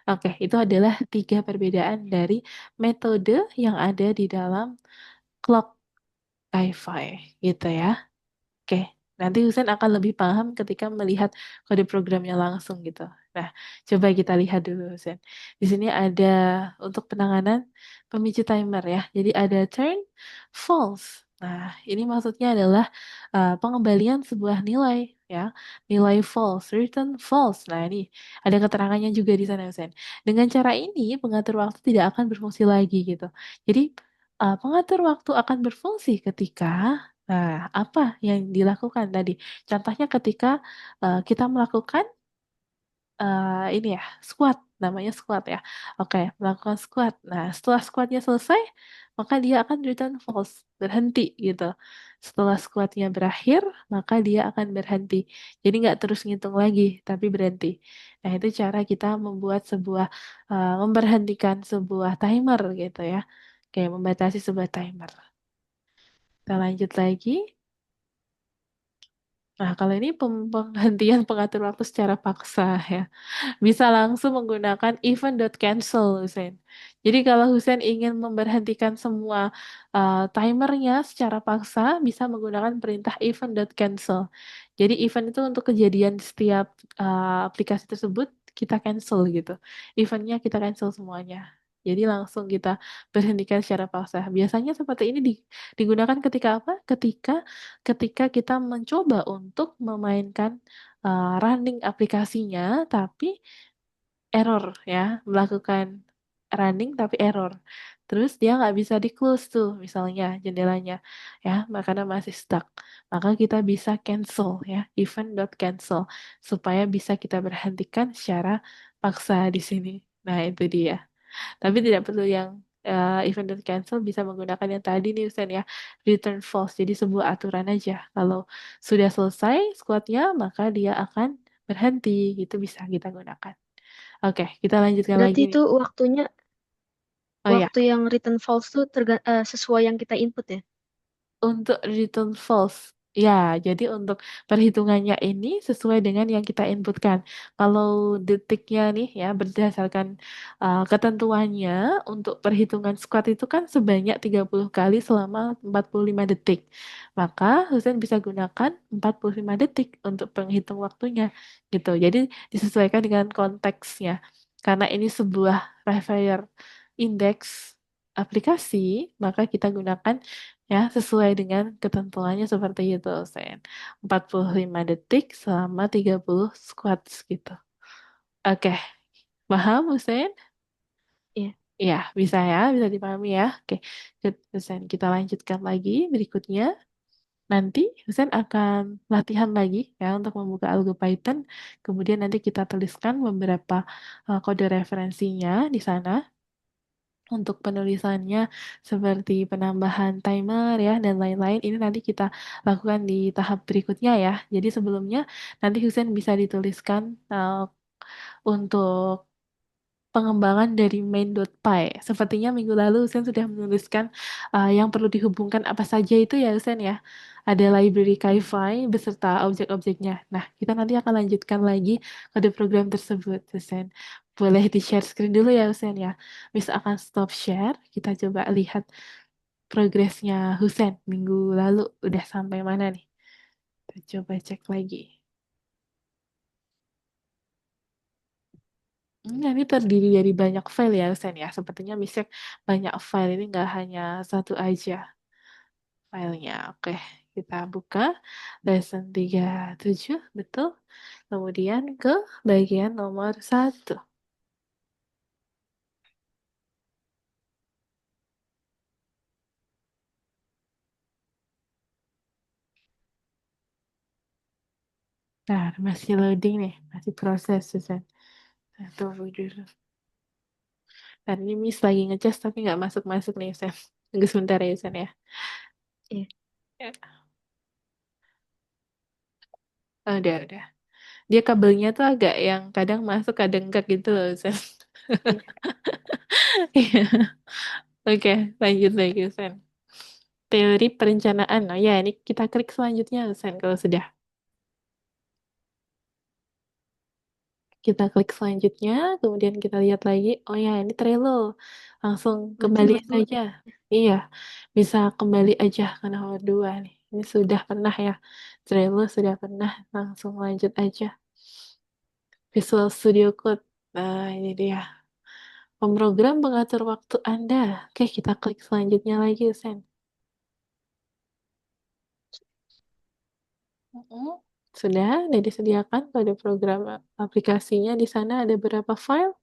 Oke, itu adalah tiga perbedaan dari metode yang ada di dalam clock Wi-Fi gitu ya. Oke, nanti Husen akan lebih paham ketika melihat kode programnya langsung gitu. Nah, coba kita lihat dulu Husen. Di sini ada untuk penanganan pemicu timer ya. Jadi ada turn false. Nah, ini maksudnya adalah pengembalian sebuah nilai, ya, nilai false, return false. Nah, ini ada keterangannya juga di sana, Husen. Dengan cara ini, pengatur waktu tidak akan berfungsi lagi gitu. Jadi, pengatur waktu akan berfungsi ketika, nah, apa yang dilakukan tadi? Contohnya ketika kita melakukan ini ya, squat, namanya squat ya. Oke, melakukan squat. Nah, setelah squatnya selesai, maka dia akan return false, berhenti gitu. Setelah squatnya berakhir, maka dia akan berhenti. Jadi nggak terus ngitung lagi, tapi berhenti. Nah, itu cara kita membuat sebuah, memberhentikan sebuah timer gitu ya. Kayak membatasi sebuah timer. Kita lanjut lagi. Nah, kalau ini penghentian pengatur waktu secara paksa ya. Bisa langsung menggunakan event.cancel, Husein. Jadi kalau Husein ingin memberhentikan semua timernya secara paksa, bisa menggunakan perintah event.cancel. Jadi event itu untuk kejadian setiap aplikasi tersebut kita cancel gitu. Eventnya kita cancel semuanya. Jadi langsung kita berhentikan secara paksa. Biasanya seperti ini digunakan ketika apa? Ketika kita mencoba untuk memainkan running aplikasinya, tapi error ya, melakukan running tapi error. Terus dia nggak bisa di close tuh misalnya jendelanya ya, karena masih stuck. Maka kita bisa cancel ya, event.cancel supaya bisa kita berhentikan secara paksa di sini. Nah, itu dia. Tapi tidak perlu yang event.cancel, bisa menggunakan yang tadi nih Usen ya, return false. Jadi sebuah aturan aja. Kalau sudah selesai squatnya, maka dia akan berhenti. Gitu bisa kita gunakan. Oke, kita lanjutkan Berarti lagi nih. itu waktunya Oh ya, waktu yang return false tuh sesuai yang kita input ya. untuk return false. Ya, jadi untuk perhitungannya ini sesuai dengan yang kita inputkan. Kalau detiknya nih ya, berdasarkan ketentuannya untuk perhitungan squat itu kan sebanyak 30 kali selama 45 detik. Maka Husain bisa gunakan 45 detik untuk penghitung waktunya gitu. Jadi disesuaikan dengan konteksnya. Karena ini sebuah referer index aplikasi, maka kita gunakan ya sesuai dengan ketentuannya seperti itu Sen. 45 detik selama 30 squats gitu. Oke, paham Husein? Iya, Iya, bisa ya, bisa dipahami ya. Oke, Husein, kita lanjutkan lagi berikutnya. Nanti Husein akan latihan lagi ya untuk membuka algo Python. Kemudian nanti kita tuliskan beberapa kode referensinya di sana. Untuk penulisannya seperti penambahan timer ya dan lain-lain ini nanti kita lakukan di tahap berikutnya ya. Jadi sebelumnya nanti Husen bisa dituliskan untuk pengembangan dari main.py. Sepertinya minggu lalu Husen sudah menuliskan yang perlu dihubungkan apa saja itu ya Husen ya. Ada library KiFi beserta objek-objeknya. Nah, kita nanti akan lanjutkan lagi kode program tersebut, Husen. Boleh di-share screen dulu ya, Husen ya. Miss akan stop share. Kita coba lihat progresnya Husen minggu lalu udah sampai mana nih. Kita coba cek lagi. Ini terdiri dari banyak file ya, Husen ya. Sepertinya Miss banyak file ini nggak hanya satu aja filenya. Oke, kita buka lesson 37, betul. Kemudian ke bagian nomor 1. Nah, masih loading nih, masih proses, Susan. Nah, tunggu dulu. Dan ini Miss lagi ngecas tapi nggak masuk-masuk nih, Susan. Tunggu sebentar ya, Susan ya. iya, Ya. Oh, udah. Dia kabelnya tuh agak yang kadang masuk, kadang enggak gitu loh, Susan. iya, Iya. Oke, lanjut lagi, Susan. Teori perencanaan. Oh ya, ini kita klik selanjutnya, Susan, kalau sudah. Kita klik selanjutnya, kemudian kita lihat lagi. Oh ya, ini Trello. Langsung berarti kembali nomor dua. saja. Iya, bisa kembali aja ke nomor 2 nih. Ini sudah pernah ya. Trello sudah pernah. Langsung lanjut aja. Visual Studio Code. Nah, ini dia. Pemrogram pengatur waktu Anda. Oke, kita klik selanjutnya lagi, Sen. Mm-mm. Sudah disediakan pada program aplikasinya. Di sana ada berapa file?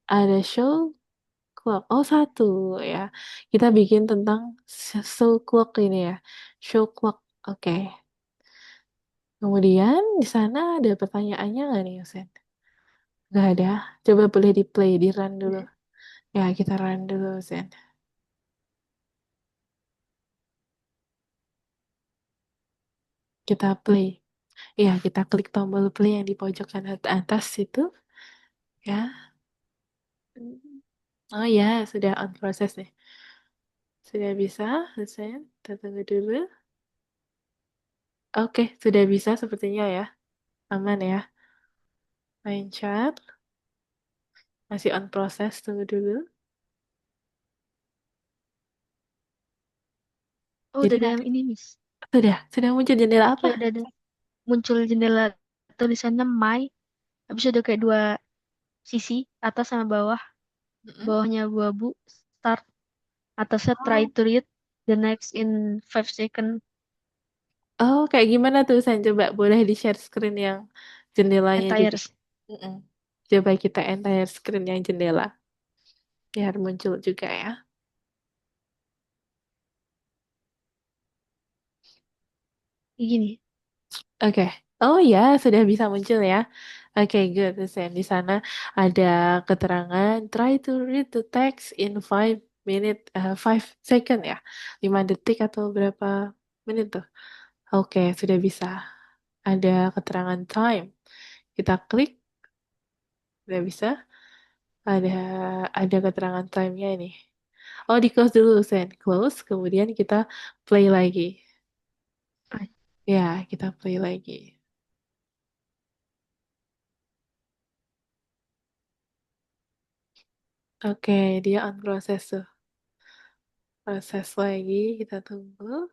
Ada show clock. Oh, satu ya. Kita bikin tentang show clock ini ya. Show clock. Oke. Kemudian di sana ada pertanyaannya nggak nih, Yusen? Nggak ada. Coba boleh di play, di run dulu. Ya. Ya, kita run dulu, Yusen. Kita play. Ya, kita klik tombol play yang di pojok kanan atas itu. Ya. Hmm. Oh ya, sudah on proses nih. Sudah bisa, Yusen. Kita tunggu dulu. Oke, sudah bisa sepertinya ya. Aman ya. Main chat. Masih on proses, tunggu dulu. Oh, Jadi udah ada nanti yang ini, Miss. sudah muncul jendela apa? Kayak udah ada muncul jendela tulisannya My. Habis ada kayak dua sisi, atas sama bawah. Mm-mm. Bawahnya abu-abu, start. Atasnya try Oh, to read the next in 5 seconds. oh, kayak gimana tuh? Saya coba boleh di share screen yang jendelanya juga. Entire. Mm-mm. Coba kita entire screen yang jendela biar muncul juga ya. Gini. Oke. Oh ya, sudah bisa muncul ya. Oke, good. Terus yang di sana ada keterangan try to read the text in 5 second ya. 5 detik atau berapa menit tuh? Oke, sudah bisa. Ada keterangan time. Kita klik, sudah bisa. Ada ada keterangan time-nya ini. Oh, di close dulu, Sen. Close, kemudian kita play lagi. Ah, Ya, kita play lagi. Oke, dia on proses tuh. Proses lagi, kita tunggu.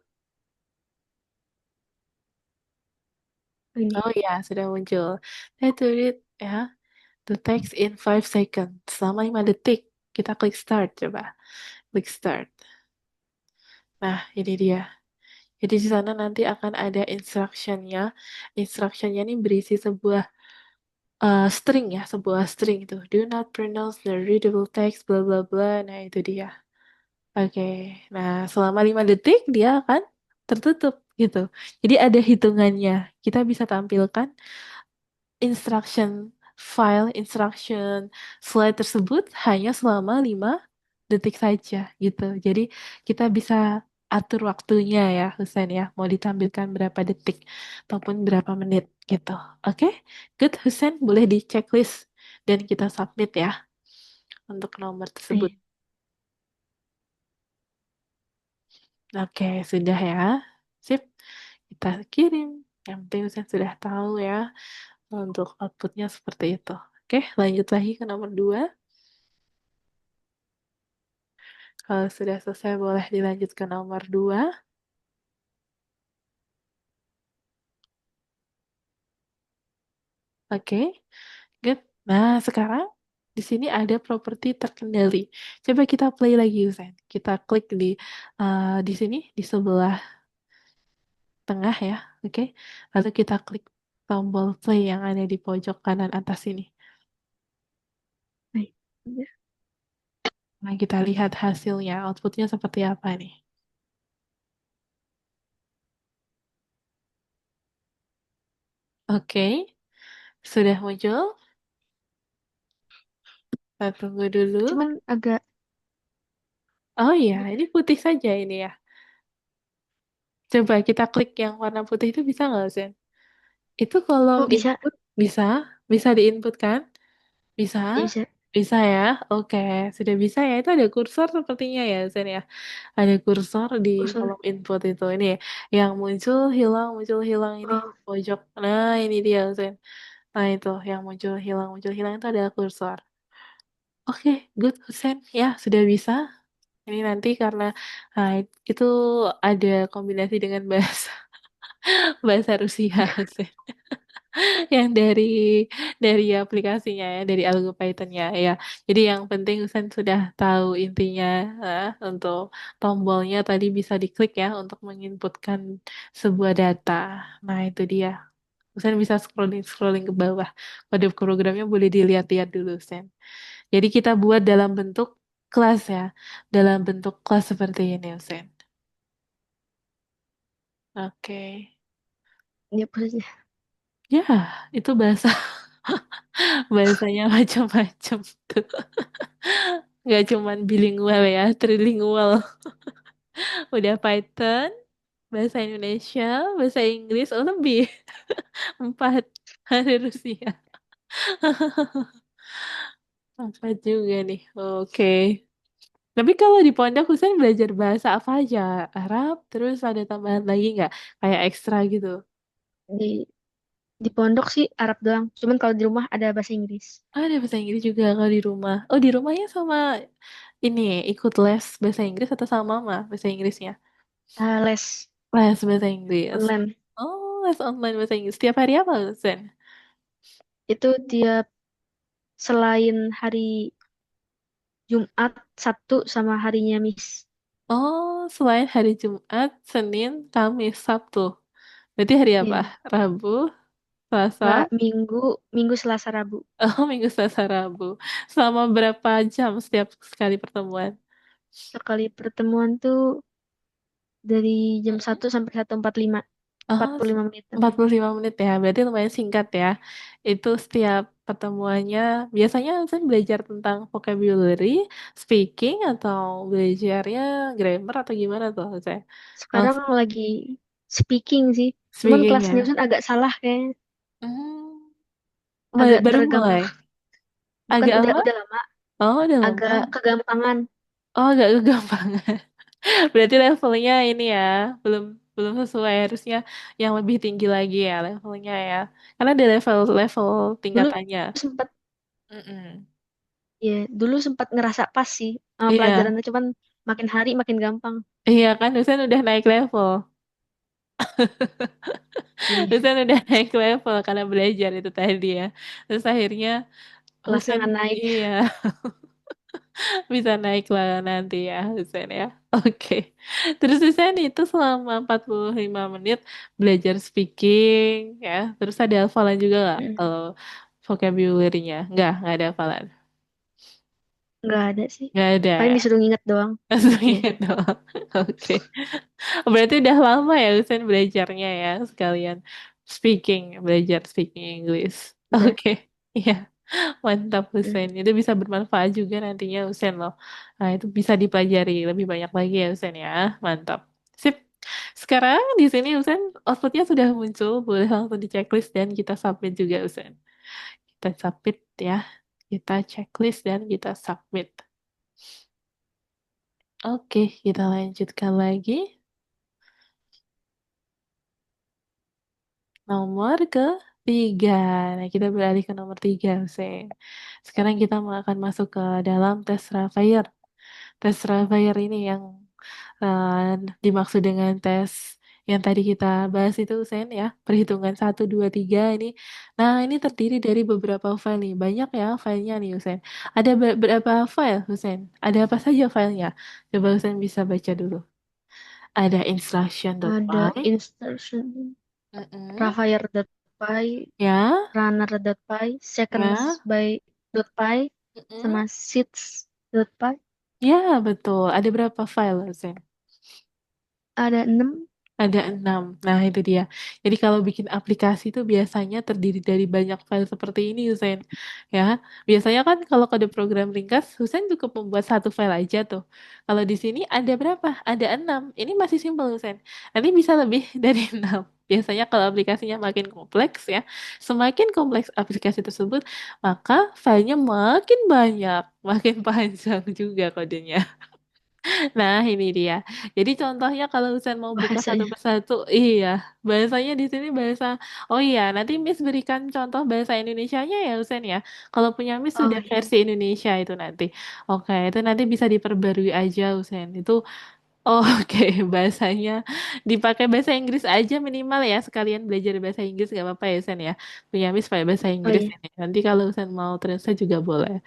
ini. Oh ya, sudah muncul. Saya tulis ya, the text in 5 seconds. Selama 5 detik. Kita klik start, coba. Klik start. Nah, ini dia. Jadi di sana nanti akan ada instructionnya. Instructionnya ini berisi sebuah string ya, sebuah string itu. Do not pronounce the readable text, bla bla bla. Nah, itu dia. Oke. Nah, selama 5 detik dia akan tertutup gitu. Jadi ada hitungannya. Kita bisa tampilkan instruction file, instruction slide tersebut hanya selama 5 detik saja gitu. Jadi kita bisa atur waktunya ya, Husen ya. Mau ditampilkan berapa detik ataupun berapa menit gitu. Oke, good Husen, boleh di checklist dan kita submit ya untuk nomor tersebut. Nih. Oke, sudah ya. Sip, kita kirim. Yang penting Husen sudah tahu ya untuk outputnya seperti itu. Oke, lanjut lagi ke nomor 2. Kalau sudah selesai boleh dilanjut ke nomor 2. Oke, good. Nah, sekarang di sini ada properti terkendali. Coba kita play lagi, Usain. Kita klik di sini di sebelah tengah ya, oke. Lalu kita klik tombol play yang ada di pojok kanan atas ini. Nih. Ya. Nah, kita lihat hasilnya, outputnya seperti apa nih. Oke, sudah muncul. Kita tunggu dulu. Cuman agak, Oh iya, ini putih saja ini ya. Coba kita klik yang warna putih itu bisa nggak, Zen? Itu kolom oh bisa, input bisa, bisa diinput kan? Bisa, ya bisa. bisa ya. Oke, sudah bisa ya. Itu ada kursor sepertinya ya, Zen ya. Ada kursor di Kursor. kolom input itu. Ini yang muncul hilang ini Oh, pojok. Nah, ini dia, Zen. Nah, itu yang muncul hilang itu adalah kursor. Oke, good, Zen. Ya, sudah bisa. Ini nanti karena nah, itu ada kombinasi dengan bahasa bahasa Rusia, Zen. yang dari aplikasinya ya, dari algo Python-nya ya. Jadi yang penting Usen sudah tahu intinya untuk tombolnya tadi bisa diklik ya untuk menginputkan sebuah data. Nah, itu dia. Usen bisa scrolling-scrolling ke bawah. Kode programnya boleh dilihat-lihat dulu, Usen. Jadi kita buat dalam bentuk kelas ya. Dalam bentuk kelas seperti ini, Usen. Oke. Ya, maksudnya Ya, itu bahasa bahasanya macam-macam tuh. Nggak cuman bilingual ya, trilingual. Udah Python, bahasa Indonesia, bahasa Inggris, oh lebih. Empat. Ada Rusia. Empat juga nih. Oke. Tapi kalau di pondok Husain belajar bahasa apa aja? Arab, terus ada tambahan lagi nggak? Kayak ekstra gitu. di di pondok sih Arab doang. Cuman kalau di rumah ada bahasa Inggris. Oh, ada bahasa Inggris juga kalau di rumah. Oh, di rumahnya sama ini ikut les bahasa Inggris atau sama mama bahasa Inggrisnya? Les Les bahasa Inggris. online. Oh, les online bahasa Inggris. Tiap hari apa, Zen? Itu tiap selain hari Jumat, Sabtu sama harinya Mis. Oh, selain hari Jumat, Senin, Kamis, Sabtu. Berarti hari apa? Iya. Rabu, Selasa, Minggu, Minggu, Selasa, Rabu. oh Minggu, Selasa, Rabu. Selama berapa jam setiap sekali pertemuan? Sekali pertemuan tuh dari jam Mm-mm. 1 sampai 1.45. Oh, 45 menitan. 45 menit ya. Berarti lumayan singkat ya. Itu setiap pertemuannya, biasanya Zen belajar tentang vocabulary, speaking, atau belajarnya grammar atau gimana tuh, Zen? Sekarang Langsung lagi speaking sih. Cuman speaking kelasnya ya. Usan agak salah kayaknya. Hmm, Agak baru mulai. tergampang. Bukan Agak apa? udah lama. Oh, udah lama. Agak kegampangan. Oh, agak kegampangan. Berarti levelnya ini ya, belum belum sesuai harusnya yang lebih tinggi lagi ya levelnya ya. Karena ada level-level Dulu tingkatannya. sempat Mm-mm. ya, dulu sempat ngerasa pas sih sama Iya, pelajarannya, cuman makin hari makin gampang. iya kan Husen udah naik level. Iya, Husen udah naik level karena belajar itu tadi ya. Terus akhirnya kelasnya Husen nggak naik. iya bisa naik lah nanti ya Husen ya. Oke. Terus Husen itu selama 45 menit belajar speaking ya. Terus ada hafalan juga nggak Mm, kalau vocabulary-nya? Nggak ada hafalan. nggak ada sih. Nggak ada Paling ya. disuruh nginget doang. Langsung Iya, ingat doang. Oke. Berarti udah lama ya Husen belajarnya ya sekalian speaking, belajar speaking English. udah. Oke. Iya. Mantap Mm, Husen. Itu bisa bermanfaat juga nantinya Husen loh. Nah, itu bisa dipelajari lebih banyak lagi ya Husen ya. Mantap. Sip. Sekarang di sini Husen outputnya sudah muncul. Boleh langsung di checklist dan kita submit juga Husen. Kita submit ya. Kita checklist dan kita submit. Oke, kita lanjutkan lagi. Nomor ketiga. Nah, kita beralih ke nomor tiga, Hussein. Sekarang kita akan masuk ke dalam tes Raphael. Tes Raphael ini yang dimaksud dengan tes yang tadi kita bahas itu, Hussein ya. Perhitungan satu 2 3 ini. Nah, ini terdiri dari beberapa file nih. Banyak ya filenya nih, Hussein. Ada berapa file, Hussein? Ada apa saja filenya? Coba Hussein bisa baca dulu. Ada ada instruction.py. instruction Mm-mm. Raphael.py, Ya, runner.py, ya. seconds by .py, Mm-mm. sama seats.py. Ya, betul. Ada berapa file, Zen? Ada 6. Ada 6. Nah, itu dia. Jadi kalau bikin aplikasi itu biasanya terdiri dari banyak file seperti ini, Zen. Ya, biasanya kan kalau kode program ringkas, Husen cukup membuat satu file aja tuh. Kalau di sini ada berapa? Ada 6. Ini masih simpel, Husen. Nanti bisa lebih dari 6. Biasanya kalau aplikasinya makin kompleks ya, semakin kompleks aplikasi tersebut, maka filenya makin banyak, makin panjang juga kodenya. Nah, ini dia. Jadi contohnya kalau Husen mau buka satu Bahasanya. persatu, iya, bahasanya di sini bahasa. Oh iya, nanti Miss berikan contoh bahasa Indonesianya ya Husen ya. Kalau punya Miss Oh sudah iya. versi Indonesia itu nanti. Oke, itu nanti bisa diperbarui aja Husen. Itu Oh, oke, bahasanya dipakai bahasa Inggris aja minimal ya. Sekalian belajar bahasa Inggris nggak apa-apa ya, Sen ya. Punya Miss pakai bahasa Oh Inggris iya. ini. Nanti kalau Sen mau translate juga boleh.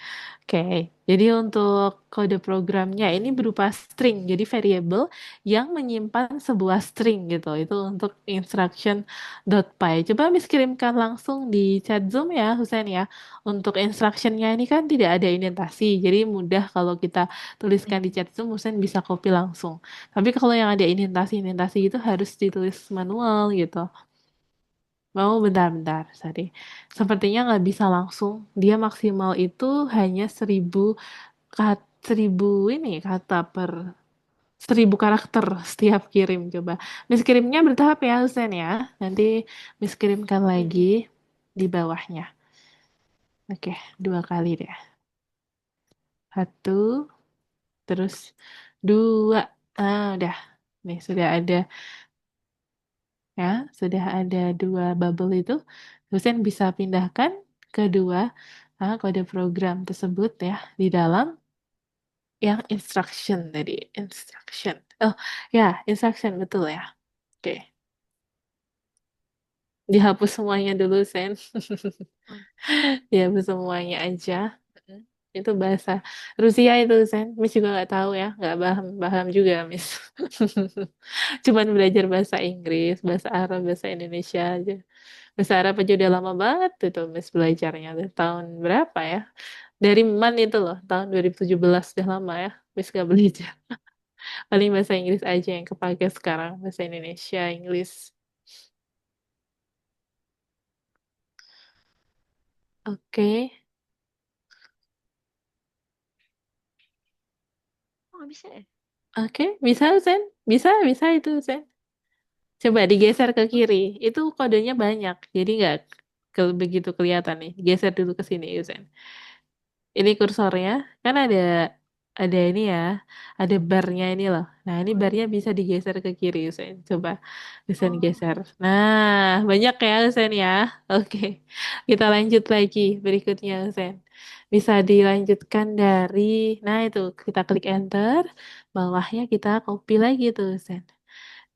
Oke, jadi untuk kode programnya ini berupa string, jadi variable yang menyimpan sebuah string gitu. Itu untuk instruction.py. Coba Miss kirimkan langsung di chat Zoom ya, Husen ya. Untuk instructionnya ini kan tidak ada indentasi, jadi mudah kalau kita tuliskan di chat Zoom, Husen bisa copy langsung. Tapi kalau yang ada indentasi-indentasi itu harus ditulis manual gitu. Mau bentar-bentar, sorry. Sepertinya nggak bisa langsung. Dia maksimal itu hanya 1000 ini kata per 1000 karakter setiap kirim. Coba. Miss kirimnya bertahap ya, Husen ya. Nanti Miss kirimkan lagi Mm-mm. di bawahnya. Oke, 2 kali deh. Satu, terus dua. Ah, udah. Nih, sudah ada ya, sudah ada 2 bubble itu. Dosen bisa pindahkan kedua kode program tersebut ya di dalam yang instruction tadi. Instruction. Oh, ya, instruction betul ya. Oke. Dihapus semuanya dulu, Sen. Oh, Dihapus semuanya aja. Mm. Itu bahasa Rusia itu, Sen. Miss juga nggak tahu ya. Nggak paham juga, Miss. Cuman belajar bahasa Inggris, bahasa Arab, bahasa Indonesia aja. Bahasa Arab aja udah lama banget itu Miss belajarnya. Udah tahun berapa ya? Dari MAN itu loh, tahun 2017 udah lama ya. Miss gak belajar. Paling bahasa Inggris aja yang kepake sekarang. Bahasa Indonesia, Inggris. Oke. oh nggak bisa ya? Oke, bisa Sen? Bisa itu Sen. Coba digeser ke Oh, kiri. Itu kodenya banyak, jadi nggak begitu kelihatan nih. Geser dulu ke sini, Sen. Ini kursornya kan ada ini ya, ada barnya ini loh. Nah, ini oh barnya iya. bisa digeser ke kiri, Usain. Coba Usain Oh, geser. Nah, banyak ya Usain ya. Oke. Kita lanjut lagi berikutnya Usain. Bisa dilanjutkan dari nah itu kita klik enter, bawahnya kita copy lagi tuh Usain.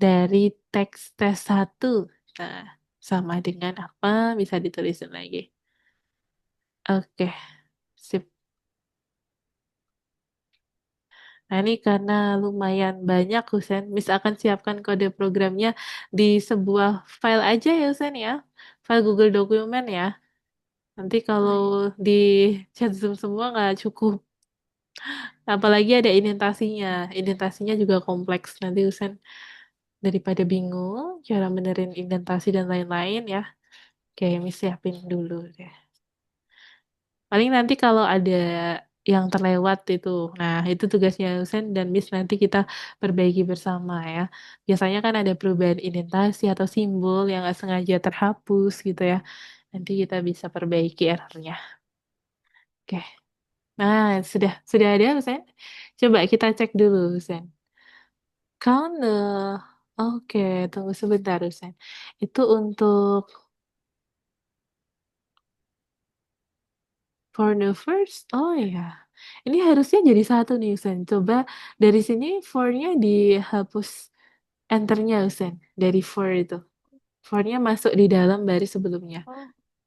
Dari teks tes 1. Nah, sama dengan apa bisa ditulisin lagi. Oke, sip. Nah, ini karena lumayan banyak, Husen, Miss akan siapkan kode programnya di sebuah file aja ya, Husen ya. File Google Dokumen ya. Nanti oh kalau iya. di chat Zoom semua nggak cukup. Apalagi ada indentasinya. Indentasinya juga kompleks. Nanti Husen daripada bingung cara benerin indentasi dan lain-lain ya. Oke, Miss siapin dulu deh. Paling nanti kalau ada yang terlewat itu, nah itu tugasnya Husen dan Miss nanti kita perbaiki bersama ya. Biasanya kan ada perubahan indentasi atau simbol yang nggak sengaja terhapus gitu ya. Nanti kita bisa perbaiki errornya. Oke, nah sudah ada Husen. Coba kita cek dulu Husen. Counter. Oke, tunggu sebentar Husen. Itu untuk for the first. Oh ya. Ini harusnya jadi satu nih, Usen. Coba dari sini for-nya dihapus enternya, Usen. Dari for itu. For-nya masuk di dalam baris sebelumnya.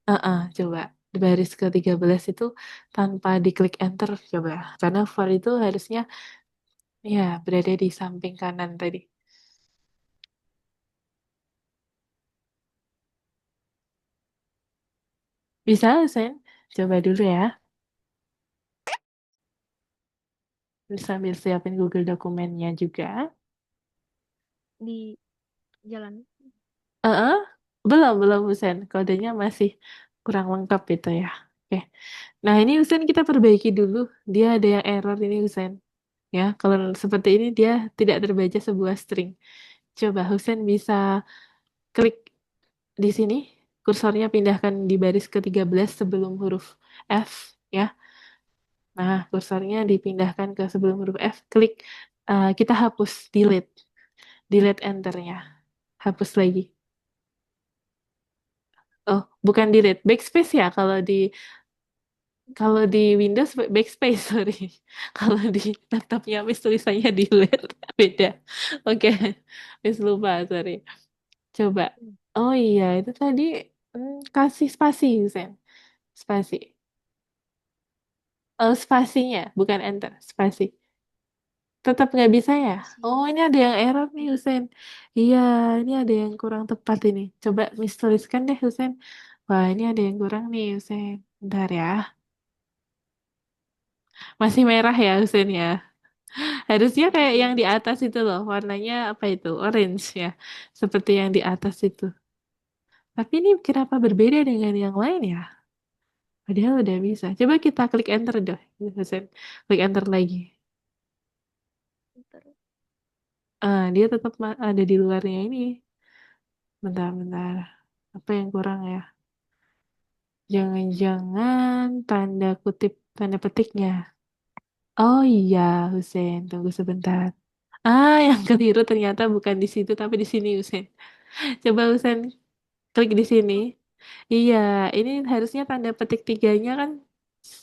Oh, Coba. Di baris ke-13 itu tanpa diklik enter, coba. Karena for itu harusnya ya berada di samping kanan tadi. Bisa, Usen? Coba dulu ya. Sambil siapin Google dokumennya juga. di jalan. Heeh, belum Usen. Kodenya masih kurang lengkap itu ya. Oke. Nah, ini Usen kita perbaiki dulu. Dia ada yang error ini Usen. Ya, kalau seperti ini dia tidak terbaca sebuah string. Coba Husen bisa klik di sini. Kursornya pindahkan di baris ke-13 sebelum huruf F ya. Nah, kursornya dipindahkan ke sebelum huruf F. Klik kita hapus delete. Delete enternya. Hapus lagi. Oh, bukan delete, backspace ya kalau di Kalau di Windows backspace, sorry. Kalau di laptopnya Miss tulisannya delete. Beda. Oke. Miss lupa, sorry. Coba. Hmm, Oh iya, itu tadi kasih spasi, Sen. Spasi. Oh, spasinya, bukan enter. Spasi. Tetap nggak bisa ya? Oh, Masih. ini ada yang error nih, Husen. Iya, ini ada yang kurang tepat ini. Coba Miss tuliskan deh, Husen. Wah, ini ada yang kurang nih, Husen. Bentar ya. Masih merah ya, Husen ya. Harusnya Masih kayak yang di belum. atas itu loh, warnanya apa itu? Orange ya. Seperti yang di atas itu. Tapi ini kenapa berbeda dengan yang lain ya? Padahal udah bisa. Coba kita klik enter deh, Husen. Klik enter lagi. Bentar. Dia tetap ada di luarnya ini. Bentar, bentar. Apa yang kurang ya? Jangan-jangan tanda kutip, tanda petiknya. Oh iya, Husen. Tunggu sebentar. Yang keliru ternyata bukan di situ, tapi di sini, Husen. Coba Husen klik di sini. Oh, Iya, ini harusnya tanda petik tiganya kan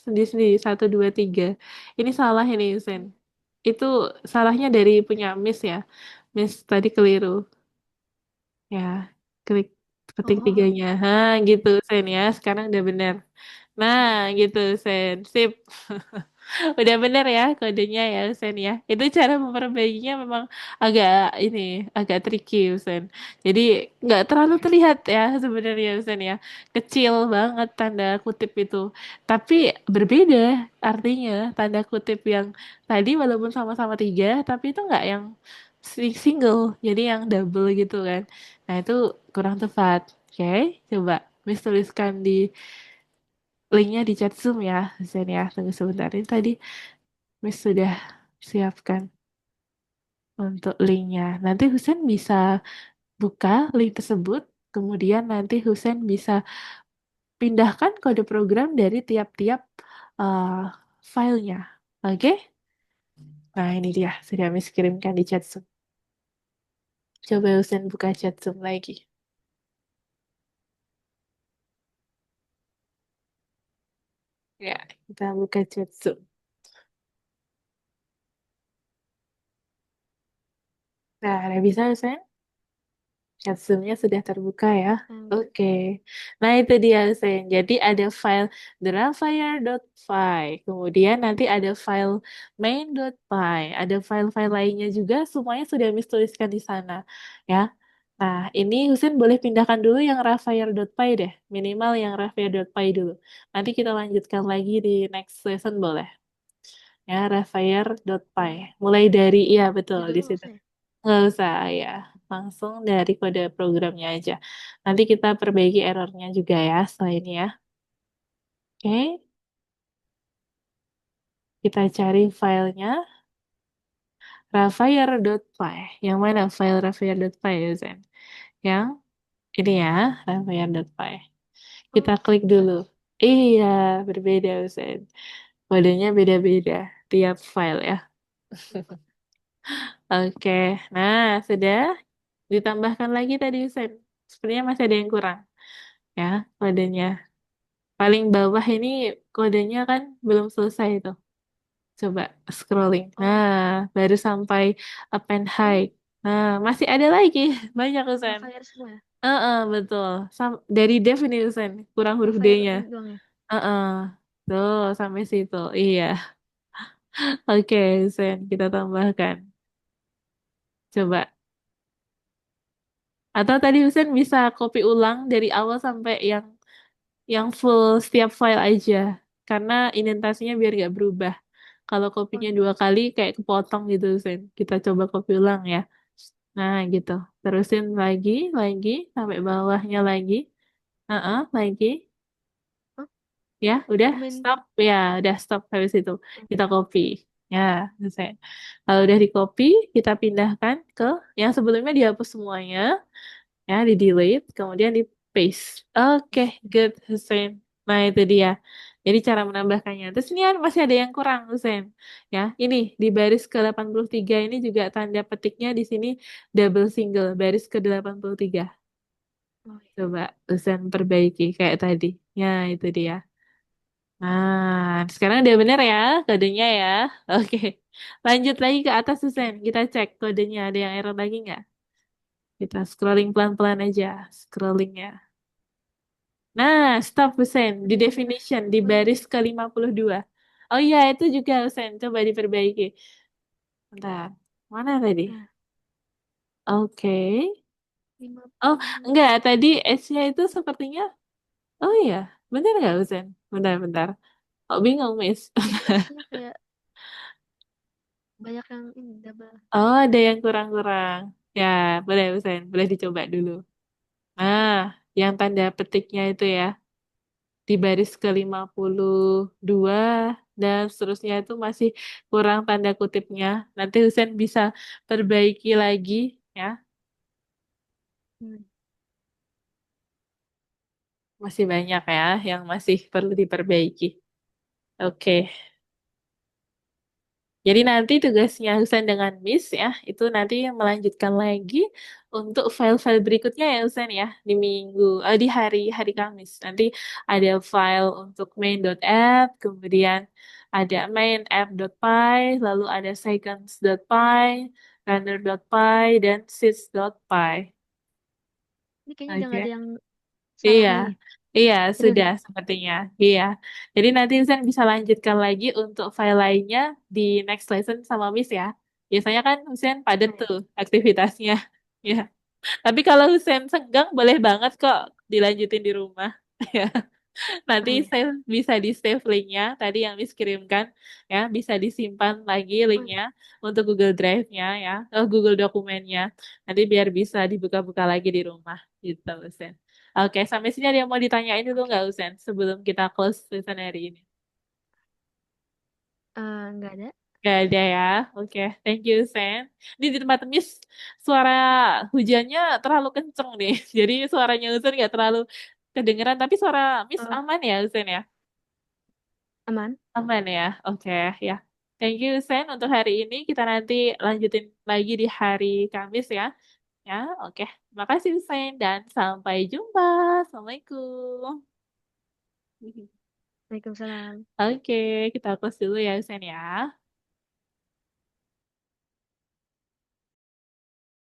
sendiri-sendiri. Satu, dua, tiga. Ini salah ini, Husen. hmm. Itu salahnya dari punya Miss ya. Miss tadi keliru. Ya, klik petik Oh, tiganya. Gitu, Sen ya. Sekarang udah benar. Nah, gitu, Sen. Sip. Udah bener ya kodenya ya, Sen ya. Itu cara memperbaikinya memang agak ini, agak tricky, Sen. Jadi nggak terlalu terlihat ya sebenarnya, Sen ya. Kecil banget tanda kutip itu. Tapi berbeda artinya tanda kutip yang tadi walaupun sama-sama tiga, tapi itu nggak yang single, jadi yang double gitu kan. Nah itu kurang tepat. Oke, coba Miss tuliskan di linknya di chat Zoom ya, Sen ya. Tunggu sebentar. Ini tadi Miss sudah siapkan untuk linknya. Nanti Husen bisa buka link tersebut, kemudian nanti Husen bisa pindahkan kode program dari tiap-tiap uh, filenya. Oke? Nah, ini dia, sudah Miss kirimkan di chat Zoom. Coba Husen buka chat Zoom lagi. Ya, kita buka chat Zoom. Nah, udah bisa Husen? Chat Zoom-nya sudah terbuka ya. udah. Oke. Nah, itu dia, Sen. Jadi ada file dravire.py. Kemudian nanti ada file main.py. Ada file-file lainnya juga. Semuanya sudah Miss tuliskan di sana. Ya. Nah, ini Husin boleh pindahkan dulu yang ravire.py deh. Minimal yang ravire.py dulu. Nanti kita lanjutkan lagi di next lesson boleh. Ya, ravire.py. Hmm. Mulai dari, iya betul, Itu di dulu situ. saya. Nggak usah, ya. Langsung dari kode programnya aja. Nanti kita perbaiki errornya juga ya setelah ini ya. Oke, kita cari filenya. Raffair.py. Yang mana file Raffair.py ya, Zen? Yang ini ya, Raffair.py. Kita Oh, klik dulu. Iya, berbeda, Zen. Kodenya beda-beda tiap file ya. Oke, nah sudah ditambahkan lagi tadi, Zen. Sepertinya masih ada yang kurang ya kodenya. Paling bawah ini kodenya kan belum selesai itu. Coba scrolling. oh, Nah, baru sampai append ini high. Nah, masih ada lagi. Banyak Usen. Rafael semua ya? Betul. Dari dev ini Usen. Kurang huruf Rafael D-nya. ini doang ya? Heeh. Tuh, sampai situ. Iya. Oke, Usen. Kita tambahkan. Coba. Atau tadi Usen bisa copy ulang dari awal sampai yang full setiap file aja. Karena indentasinya biar nggak berubah. Kalau Oh, kopinya dua kali kayak kepotong gitu, Sen. Kita coba kopi ulang ya. Nah, gitu. Terusin lagi, sampai bawahnya lagi. Lagi. oh, Ya, udah komen. stop. Ya, udah stop habis itu. Hmm. Kita copy. Ya, selesai. Kalau udah di copy, kita pindahkan ke yang sebelumnya dihapus semuanya. Ya, di delete, kemudian di paste. Oke, good, Hussein. Nah, itu dia. Jadi cara menambahkannya. Terus ini kan masih ada yang kurang, Hussein. Ya, ini di baris ke-83 ini juga tanda petiknya di sini double single, baris ke-83. Oh, iya. Coba Hussein perbaiki kayak tadi. Ya, itu dia. Nah, sekarang udah bener ya kodenya ya. Oke. Lanjut lagi ke atas Susen. Kita cek kodenya ada yang error lagi nggak? Kita scrolling pelan-pelan aja. Scrollingnya. Nah, stop Husen. Di Aduh, definition, di mana? baris ke-52. Oh iya, itu juga Husen. Coba diperbaiki. Bentar. Mana tadi? Nah, Oke. Oh, 52. enggak. Tadi S-nya itu sepertinya... Oh iya. Bener nggak Husen? Bentar-bentar. Oh, bingung, Miss. Itu S-nya kayak banyak yang ini double. Oh, ada yang kurang-kurang. Ya, boleh Husen. Boleh dicoba dulu. Nah, yang tanda petiknya itu ya. Di baris ke-52 dan seterusnya itu masih kurang tanda kutipnya. Nanti Husen bisa perbaiki lagi ya. Hmm. Masih banyak ya yang masih perlu diperbaiki. Oke. Jadi nanti tugasnya Husen dengan Miss ya, itu nanti melanjutkan lagi untuk file-file berikutnya ya Husen ya, di di hari Kamis. Nanti ada file untuk main.app, kemudian ada main.app.py, lalu ada seconds.py, runner.py, dan sys.py. Ini kayaknya udah nggak Oke. ada yang salah Iya, lagi. iya sudah sepertinya. Iya. Jadi nanti Zen bisa lanjutkan lagi untuk file lainnya di next lesson sama Miss ya. Biasanya kan Husen padat Nah, ya. tuh aktivitasnya. Ya. Tapi kalau Husen senggang boleh banget kok dilanjutin di rumah. Ya. Nanti Oh ya. bisa di save linknya tadi yang Miss kirimkan ya, bisa disimpan lagi Oh, linknya untuk Google Drive-nya ya, Google dokumennya. Nanti biar bisa dibuka-buka lagi di rumah gitu, Usen. Oke, sampai sini ada yang mau ditanyain dulu oke. nggak, Usen? Sebelum kita close session hari ini. Nggak ada. Gak ada ya. Oke, thank you, Usen. Di tempat Miss, suara hujannya terlalu kenceng nih. Jadi suaranya Usen nggak terlalu kedengeran, tapi suara Miss Oh, aman ya, Usen ya? aman. Aman ya, oke ya. Thank you, Sen. Untuk hari ini kita nanti lanjutin lagi di hari Kamis ya. Ya, oke. Makasih, Sen. Dan sampai jumpa. Assalamualaikum. Waalaikumsalam. Oke, kita close dulu ya, Sen ya.